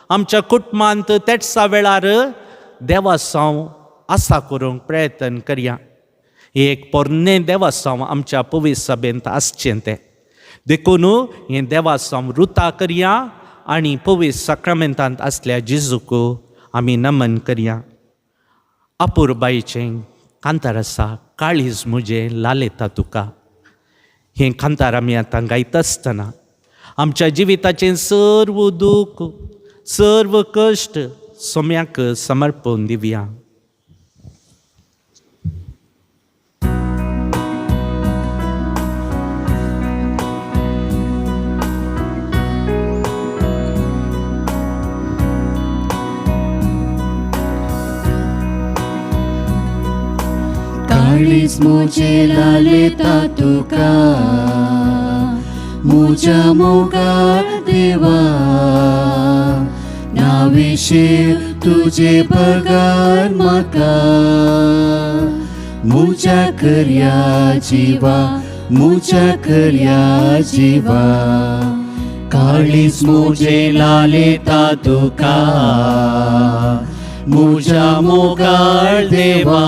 आमच्या कुटुंबांत तेच वेळार देवासांव आसा करूंक प्रयत्न करया. एक पोरनें देवासांव आमच्या पवित्र सभेंत आसचें तें. देखून हें देवासांव रुता करया आनी पवित्र साक्रामेंतांत आसल्या जेजूक आमी नमन करया. अपुरबाईचें कांतार आसा, काळीज म्हजें लालयता तुका. हें कांतार आमी आतां गायता आसतना आमच्या जिविताचें सर्व दूख, सर्व कश्ट सोम्याक समर्पण दिवया. काळीज मुजे लालयता तुका, मुजा मोगाळ देवा. नाविशीर तुजे पगार म्हाका, मुजा करया जिवा, मुजा करया जिवा. काळीज मुजे लालयता तुका, मुजा मोगाळ देवा.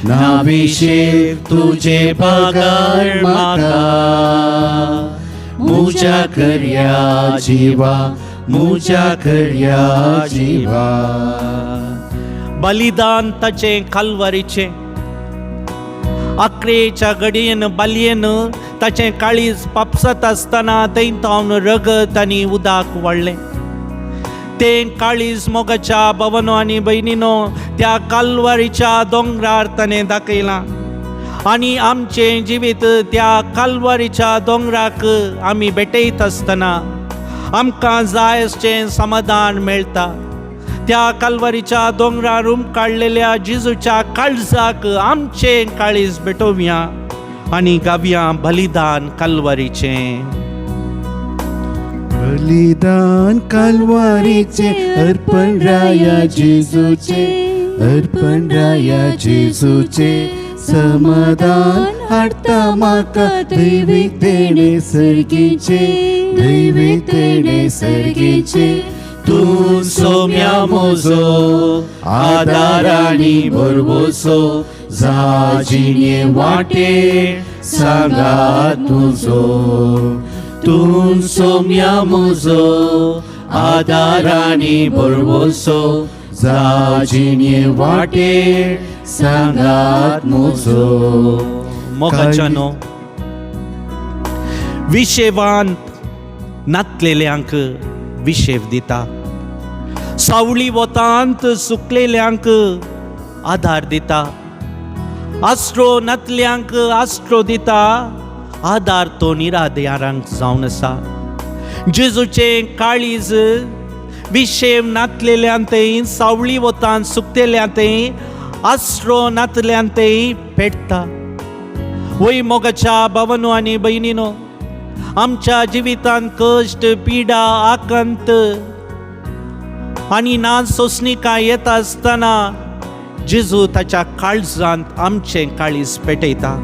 नाविशीर तुजे पगार म्हाका, मुजा करया जिवा, मुजा करया जिवा. बलिदान ताचें काल्वारीचें, अकरेच्या घडयेन बालयेन ताचें काळीज पापसत आसतना थंयतावन रगत आनी उदक वाडलें. तें काळीज मोगाच्या भावनो आनी भयणीनो त्या काल्वारीच्या दोंगरार ताणें दाखयलां. आनी आमचें जिवीत त्या काल्वारीच्या दोंगराक आमी भेटयत आसतना आमकां जाय आसचें समाधान मेळटा. त्या काल्वारीच्या दोंगरार काढलेल्या जिजूच्या काळजाक आमचे काळीज भेटोवया आणि गावया बलिदान काल्वारीचे. बलिदान कालवारीचे अर्पण राया जेजूचे, अर्पण राया जेजूचे. समाधान हाडटा म्हाका दैवीक देणे सर्गीचे, दैवीक देणे सर्गीचे. तू सोम्या मोजो आदार आनी बरवोसो, जाजिणे वाटे सांगात तुजो. तू सोम्या मोजो आदार आनी बरवोसो, जाजिणे वाटे सांगात मोजो. मोगाच्यानो विशेवांत नातलेल्यांक विशेव दिता, सावळी वतांत सुकलेल्यांक आधार दिता, आस्ट्रो नातल्यांक आस्ट्रो दिता, आधार तो निराधारांक जावन आसा. जेजूचे काळीज विशेव नातलेल्यांतय, सावळी वतांत सुकलेल्यांतय, आस्ट्रो नातल्यांतय पेटता. वय मोगाच्या भावांनो आनी भयणीनो, आमच्या जिवितांत कश्ट, पिडा, आकंत आनी ना सोंसणिकां येता आसतना जेजू ताच्या काळजांत आमचें काळीज पेटयता.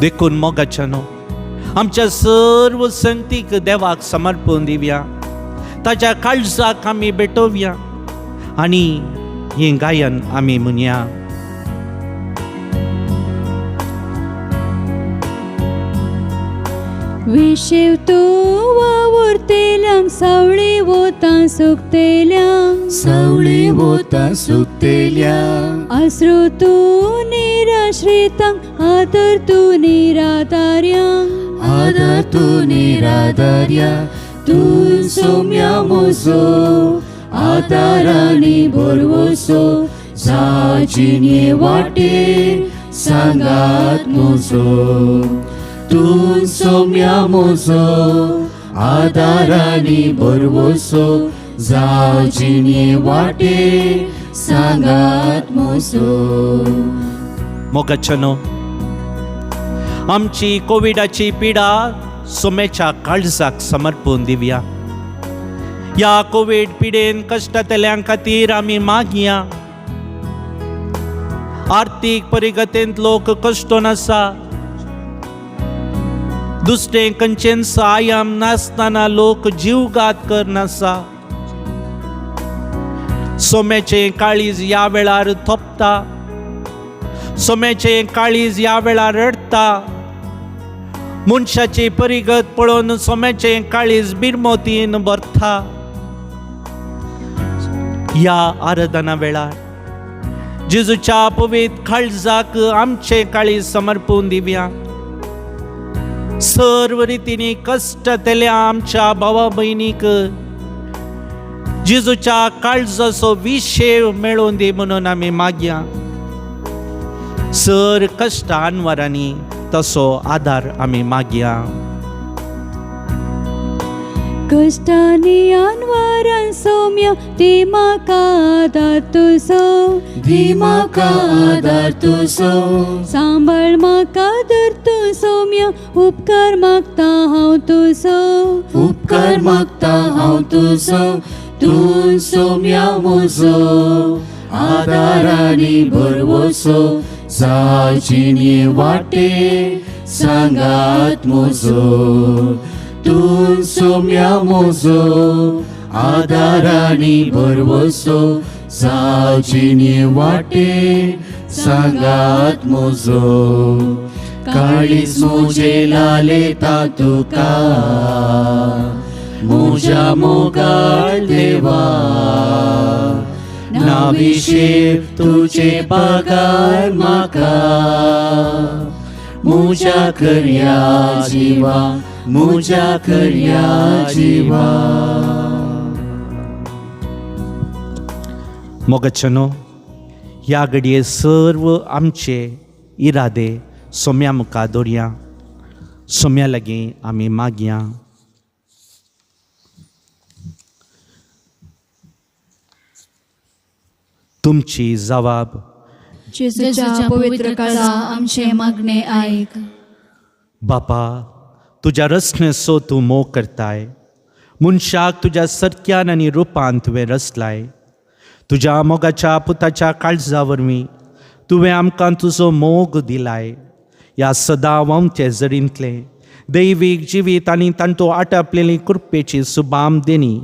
देखून मोगाच्यानो आमच्या सर्व संगतीक देवाक समर्पण दिवया, ताच्या काळजाक आमी भेटोवया आनी हें गायन आमी म्हणया. विशेव तू वावुरतेल्यांक, सावळी वोतां सुकतेल्यांक, सावळी वोतां सुकतेल्यांक. आसरो तू निराश्रितांक, आदर तू निराधार्यांक, आदार तू निराधार्या. तू सोम्या मोजो आदार आनी बरवोसो, जाजिणे वाटे सांगात मोजो. तू सोम्या मोजो आदार आनी बरवोसो, जाजिणे वाटे सांगात मोजो. मोगाच्यानो आमची कोविडाची पिडा सोम्याच्या काळजाक समर्पण दिवया. या कोविड पिडेन कश्टातल्यां खातीर आमी मागया. आर्थीक परिगतेंत लोक कश्टोन आसा, दुसरे खंयचेच आयाम नासतना लोक जीवघात करनासा. सोम्याचे काळीज ह्या वेळार थोपता, सोम्याचे काळीज ह्या वेळार रडता. मनशाची परिगत पळोवन सोम्याचे काळीज बिरमोतीन भरता. ह्या आराधना वेळार जेजूच्या पवित्र काळजाक आमचे काळीज समर्पण दिवया. सर्व रितींनी कश्टातल्या आमच्या भावा भयणीक जेजूच्या काळजाचो विशेव मेळोवन दी म्हणून आमी मागया. सर कश्ट अनवरांनी तसो आदार आमी मागया. कष्टांनी अनवरां सौम्य, दी म्हाका आदार तुजो, दी म्हाका आदार तुजो. सांबाळ म्हाका धरतो सौम्य, उपकार मागता हांव तुजो, उपकार मागता हांव तुजो. तू सोम्या मोजो आदार आनी बरवोसो, जाजिणे वाटे सांगात मोजो. तू सोम्या मोजो आदार आनी बरवोसो, जाजिणे वाटे सांगात मोजो. काळीज मोजे लालेता तुका, मोजा मोगाळ देवा. नाविशेव तुझे पगार म्हाका, मोजा खऱ्या जिवा, मोजा खऱ्या जिवा. मोगाच्यानो ह्या घडये सर्व आमचे इरादे सोम्या मुखार दवरया. सोम्या लागीं आमी मागया. तुमची जबाब. जेजूच्या पवित्र काळजा आमचे मागणे ऐक. बापा, तुज्या रचनेचो तूं मोग करताय. मनशाक तुज्या सत्यान आनी रुपान तुवें रचलाय. तुज्या मोगाच्या पुताच्या काळजा वरवीं तुवें आमकां तुजो मोग दिलाय. ह्या सदां वंते जरींतले दैवीक जिवीत आनी तांतू आटापलेली कृपेची सुबाम देणी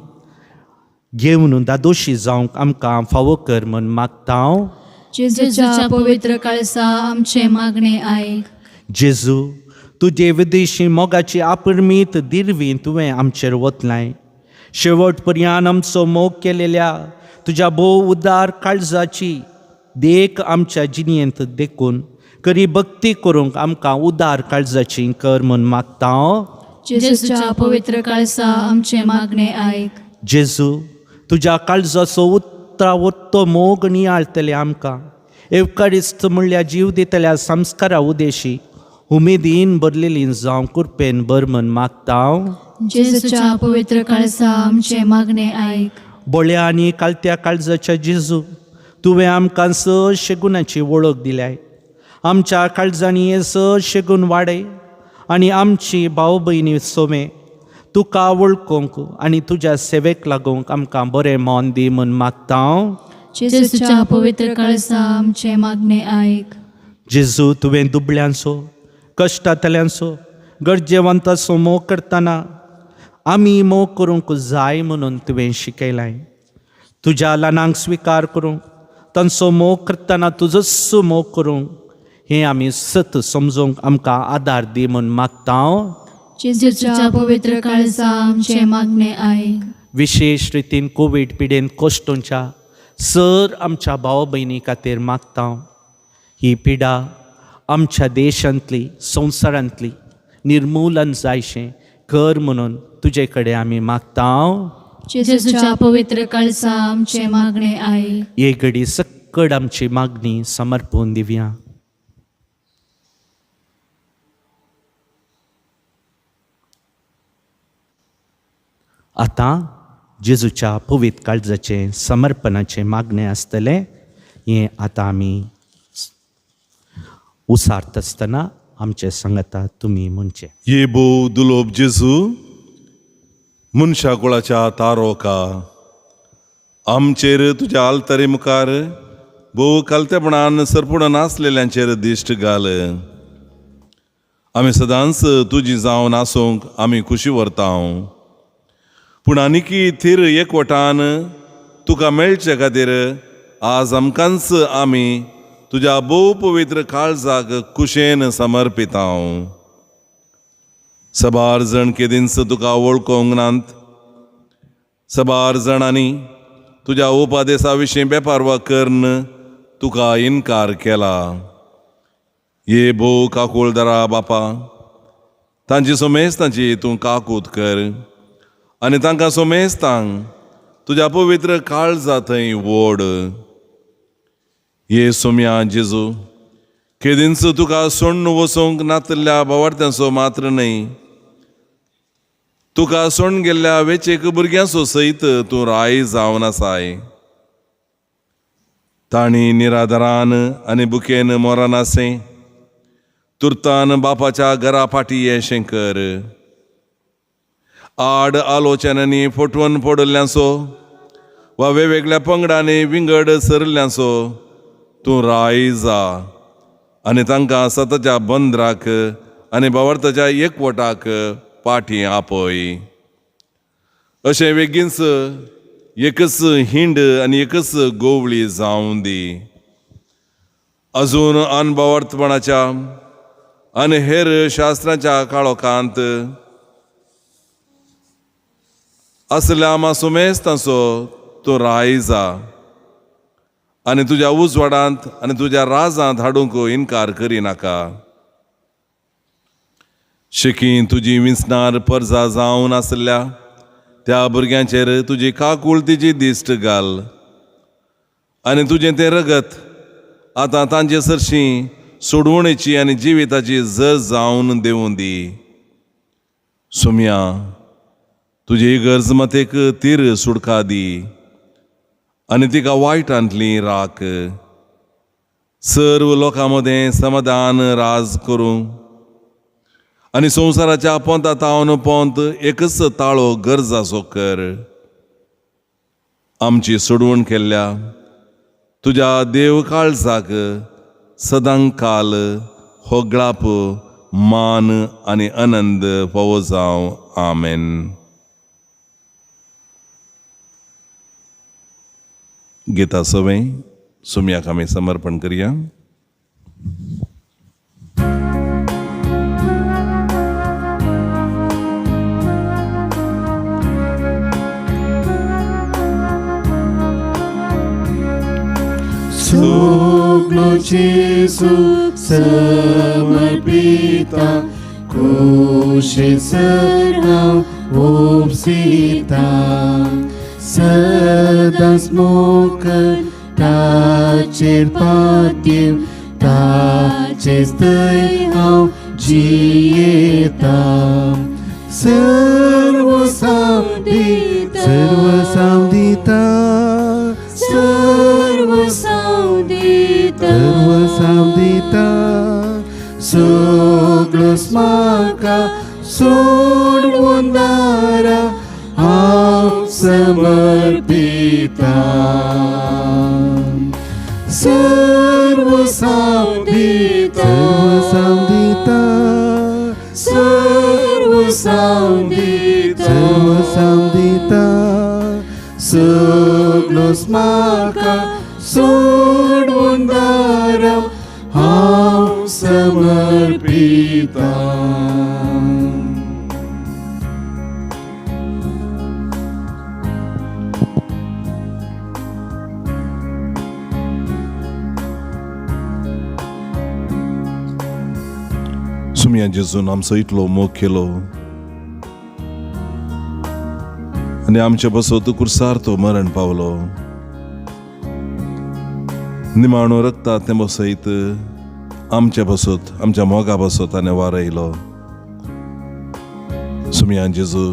घेवन दादोशी जावंक आमकां फावो कर म्हूण मागता हांव. जेजूच्या पवित्र काळजा आमचे मागणे ऐक. जेजू, तुजे विदेशी मोगाची आपरमीत दिरवी तुवें आमचेर वतलाय. शेवट पर्यान आमचो मोग केलेल्या तुज्या भोव उदार काळजाची देख आमच्या जिणेंत देखून करी भक्ती करूंक आमकां उदार काळजाची कर म्हूण मागता हांव. जेजूच्या पवित्र काळजा आमचे मागणे ऐक. जेजू, तुज्या काळजाचो उतरावत्तो मोग नियाळतले आमकां एवकारिस्त म्हणल्या जीव दितल्या संस्कारा उदेशी उमेदीन भरलेली जावं कृपेन बर म्हूण मागता हांव. जेजूच्या पवित्र काळजा आमचे मागणे ऐक. बोळ्या आनी कालत्या काळजाच्या जेजू, तुवें आमकां सशे गुणाची वळख दिल्याय. आमच्या काळजांनी हे सशे गुण वाडय आनी आमची भाव भयणी सोमे तुका वळखूंक आनी तुज्या सेवेक लागूंक आमकां बरें मोन दी म्हूण मागता हांव. जेजूच्या पवित्र काळजा आमचे मागणे ऐक. जेजू, तुवें दुबळ्यांचो कश्टांतल्यांचो गरजेवंताचो मोग करतना आमी मोग करूंक जाय म्हणून तुवें शिकयलाय. तुज्या ल्हानांक स्विकार करूंक तांचो मोग करतना तुजोच मोग करूंक हें आमी सत समजूंक आमकां आदार दी म्हूण मागता हांव. जेजूच्या पवित्र काळजा आमचे मागणे ऐक. विशेष रितीन कोवीड पिडेन कोश्टोंच्या सर आमच्या भाव भयणी खातीर मागता हांव. ही पिडा आमच्या देशांतली संवसारांतली निर्मुलन जायशें कर म्हणून तुजे कडेन आमी मागता हांव. जेजूच्या पवित्र काळजा आमचे मागणे ऐक. हे घडी सक्कड आमची मागणी समर्पून दिवया. आतां जेजूच्या पवित्र काळजाचे समर्पणाचे मागणे आसतले. हें आतां आमी उसारत आसतना आमचे सांगता तुमी म्हणचे. ये बो दुलोब जेजू, मनशा कुळाच्या तारोका आमचेर तुज्या आल्तारे मुखार भोव कालतेपणान सरपूण नासलेल्यांचेर दिश्ट घाल. आमी सदांच तुजी जावन आसूंक आमी खुशी व्हरता. पूण आनिकी थीर एकवटान तुका मेळचे खातीर आज आमकांच आमी तुज्या भोव पवित्र काळजाक कुशेन समर्पिता. सबार जण केदींच तुका वळखोंक नात. सबार जाणांनी तुज्या उपादेसा विशीं बेपारवा करन तुका इन्कार केला. ये भोव काकूळदारा बापा, तांची सोमेस्तांची तूं काकूत कर आनी तांकां सोमेस्तांक तुज्या पवित्र काळजा थंय ओड. ये सोम्या जेजू, केदींच तुका सोडून वचोंक नातल्या भावार्थ्यांचो मात्र न्हय, तुका सोडून गेल्ल्या वेचेक भुरग्यांचो सयत तूं राय जावन आसाय. तांणी निराधारान आनी बुकेन मोरान आसें, तुर्तान बापाच्या घरा फाटी येशें कर. आड आलोचनांनी फटवून पडल्ल्यांचो वा वेगवेगळ्या पंगडांनी विंगड सरल्ल्यांचो तूं राय जा आनी तांकां सताच्या बंदराक आनी भावार्थाच्या एकवटाक पाठी आपय. अशें वेगीनच एकच हिंड आनी एकच गोवळी जावं दी. अजून अनभावार्थपणाच्या आनी हेर शास्त्राच्या काळोखांत असल्या आमा सुमेस्तांचो तूं राय जा आनी तुज्या उजवाडांत आनी तुज्या राजांत हाडूंक इन्कार करिनाका. शिकी तुजी विंचणार परजा जावन आसल्या त्या भुरग्यांचेर तुजी काकुळतीची दिश्ट घाल आनी तुजें तें रगत आतां तांचे सरशीं सोडवणेची आनी जिविताची जज जावन देवून दी. सुम्या, तुजे गरज मतेक तीर सुडका दी आनी तिका वायटांतली राख. सर्व लोकांमध्ये समाधान राज करूं आनी संवसाराच्या पोंतातावन पोंत एकच ताळो गरजाचो कर. आमची सोडवण केल्ल्या तुज्या देव काळजाक सदां काल होगळाप मान आनी आनंद फावो जावं. आमेन. गीता सवें सुमयाक आमी समर्पण करया. Soglo Jesu समर्पिता कुशेसर हांव ओपसिता. सदां स्मोकर ताचेर पातयेव ताचेच थंय हांव जियेता. सर्व साम दिता सर्व साम दिता. सगळोच म्हाका सोडून दारा हांव समर्पिता. सर्व साम दिता सर्व साम दिता. सगळोच म्हाका सोडून दारा हांव समर्पिता. सुमया जेजून आमचो इतलो मोग केलो आनी आमचे बसत कुर्सार तो मरण पावलो. निमाणो रक्ता ते बसयत आमच्या बसत आमच्या मोगा बसत आनी वारयलो. सुमया जेजू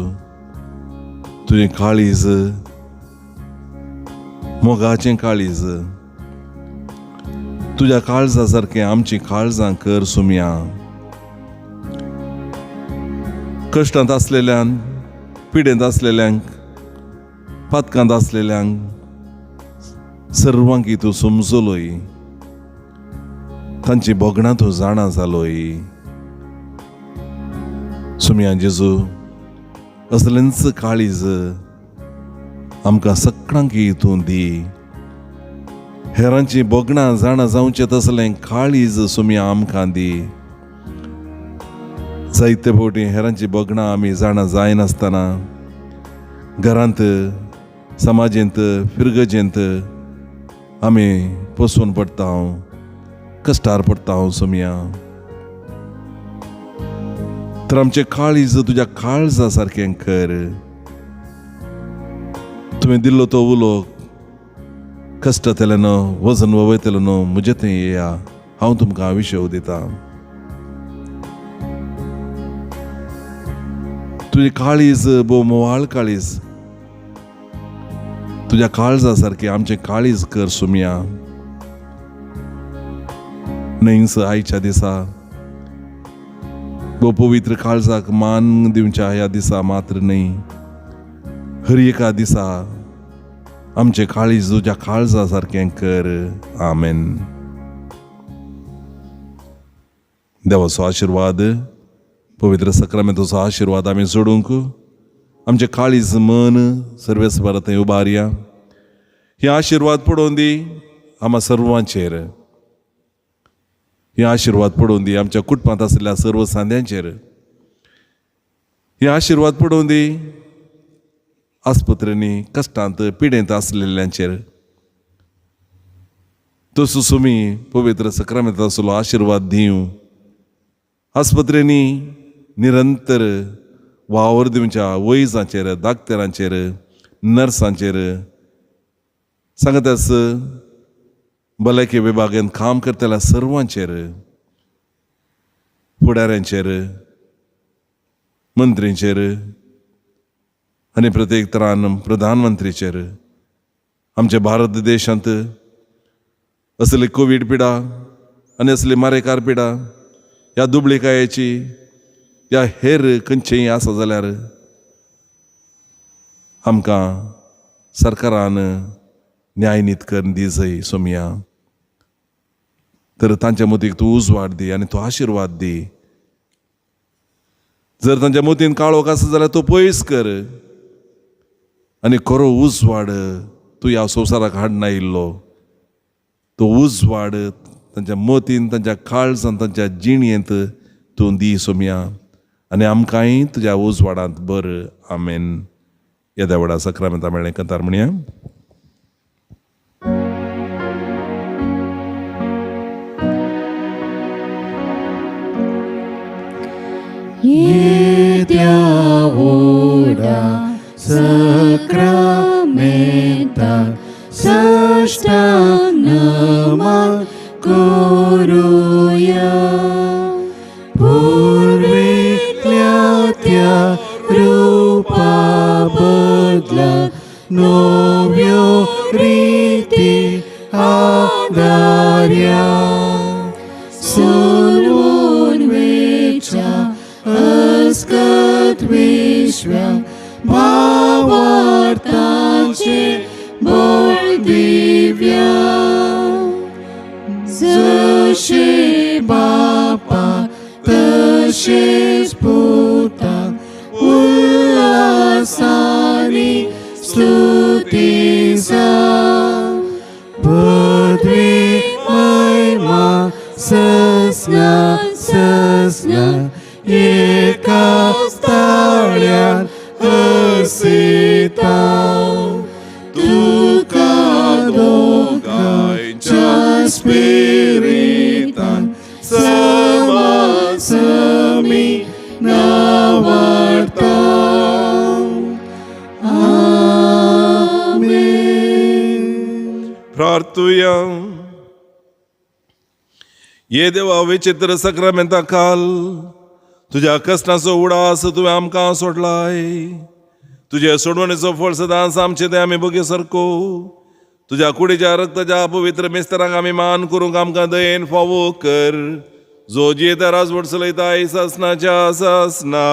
तुझें काळीज मोगाचें काळीज तुज्या काळजा सारकें आमची काळजां कर. सुमया कश्टांत आसलेल्यांक पिडेंत आसलेल्यांक पातकांत आसलेल्यांक सर्वांक तूं समजलोय. तांची बोगणां तूं जाणा जालोय. सुमया जेजू असलेंच काळीज आमकां सगळ्यांक तूं दी. हेरांची बोगणां जाणा जावचें तसलें काळीज सुमया आमकां दी. जायते फावटी हेरांची बोगणां आमी जाणा जायनासतना घरांत समाजेंत फिरगजेंत आमी पसून पडटा कश्टार पडटा. सुमया तर आमचें काळीज तुज्या काळजा सारकें कर. तुवें दिल्लो तो उलो कश्टांतल्यान वजन वयतलो म्हजें थंय येया. हांव तुमकां विशव दितां. तुझी काळीज भोव मोवाळ काळीज तुझ्या काळजा सारकें आमचें काळीज कर. सुमया न्हयच आयच्या दिसा भोव पवित्र काळजाक मान दिवच्या ह्या दिसा मात्र न्हय हर एका दिसा आमचें काळीज तुज्या काळजा सारकें कर. आमेन. देवाचो आशिर्वाद पवित्र सक्रामेंताचो आशिर्वाद आमी सोडूंक आमचें काळीज मन सर्वेस्परा थंय उबारया. हे आशिर्वाद पडोवन दी आम्हा सर्वांचेर. हे आशिर्वाद पडोवन दी आमच्या कुटुंबांत आसलेल्या सर्व सांद्यांचेर. हे आशिर्वाद पडोवन दी आस्पत्रेनी कश्टांत पिडेंत आसलेल्यांचेर. तसो सुमी पवित्र सक्रामेंताचो आशिर्वाद दिवं. आस्पत्रेनी निरंतर वावर दिवच्या वैजांचेर दाक्तरांचेर नर्सांचेर सांगतास भलायकी विभागांत काम करतल्या सर्वांचेर फुडाऱ्यांचेर मंत्रींचेर आनी प्रत्येक तरान प्रधानमंत्रीचेर आमच्या भारत देशांत असली कोविड पिडा आनी असली मारेकार पिडा ह्या दुबळेकायेची या हेर खंयचेय आसा जाल्यार आमकां सरकारान न्याय नीत करून दी जय सोमिया. तर तांच्या मतीक तूं उजवाड दी आनी तूं आशिर्वाद दी. जर तांच्या मतीन काळोख आसा जाल्यार तूं पयस कर आनी खरो उजवाड तूं ह्या संवसाराक हाडून आयिल्लो तो उजवाड तांच्या मतीन तांच्या काळजांत तांच्या जिणयेंत तूं दी सोमिया आनी आमकांय तुज्या उजवाडांत बर. आमेन. ह्या देवळा सक्रामेंता मेळ्ळें कंतार म्हणया. Sacramental Sastanama Koruya Purviklatya Rupa Badla Novyo Riti Adarya Solon Vecha Askat Vishwa भावार्थाचे बळ दिव्या जशे बापा तशेच पुता उल्हासानी स्तुतीचा पदवी महिमा ससना ससना एका ताळ्यात असिता तुका दोगांच्या स्पिरितान समासमी नावार्ता. आमेन. प्रार्थुया. ये देवा विचित्र सक्रामेंता काल तुझ्या कश्टाचो उडास तुवें आमकां सोडलाय. तुजे सोडवणेचो फळ सदांच आमचे ते आमी बगे सारको तुज्या कुडीच्या रक्ताच्या पवित्र मेस्तरांक आमी मान करूंक आमकां दयेन फावो कर. जो जियेता राजवट चलयताय सासनाच्या सासना.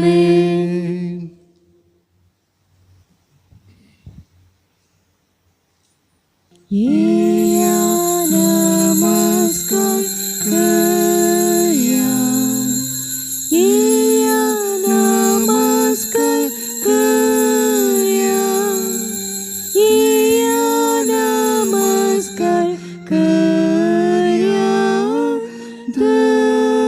आमेन. येया नमस्कार कया येया नमस्कार कया येया नमस्कार कया दुनिया.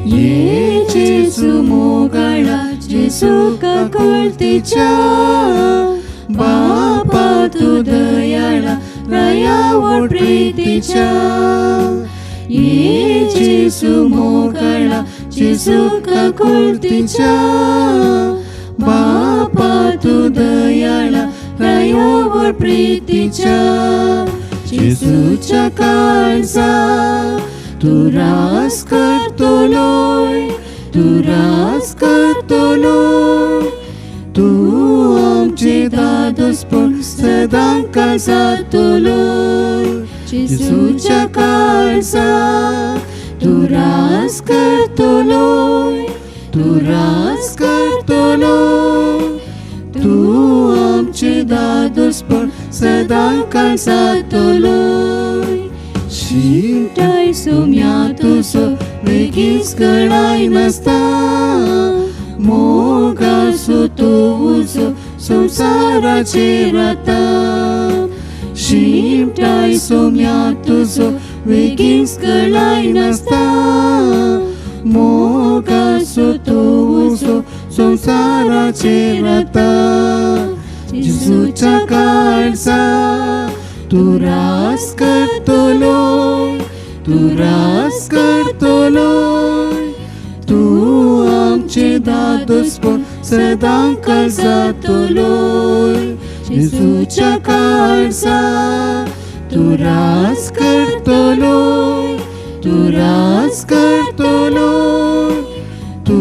ये जेसु मोगळा जेसु ककुळतीच्या बापा तू दयाळा दयावड प्रीतीच्या. ये जेसु मोगळा जेसु ककुळतीच्या बापा तू दयाळा दयावड प्रीतीच्या. जेसूच्या काळजा तू रास करतलोय तू रास करतलोय तू आमचे दादोसपण सदांच जातलोय. जेसूच्या काळजा तू रास करतलोय तू रास करतलोय तू आमचे दादोसपण सदांच जातलोय. शिमटाय सोम्या तुजो बेगीच कळाय नासता मोगासो तो उजो संवसाराचेर आता. शिमटाय सोम्या तुजो बेगीच कळाय नासता मोगासो तो उजो संवसाराचेर आता. जेसूच्या काळजा तू रास करतलोय तू रास करतलोय तू आमचे दादोसपण सदांक जातलोय जेजूच्या काळजा तू रास करतलोय तू रास करतलोय तू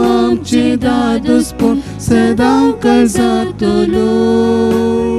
आमचे दादोसपण सदांक जातलोय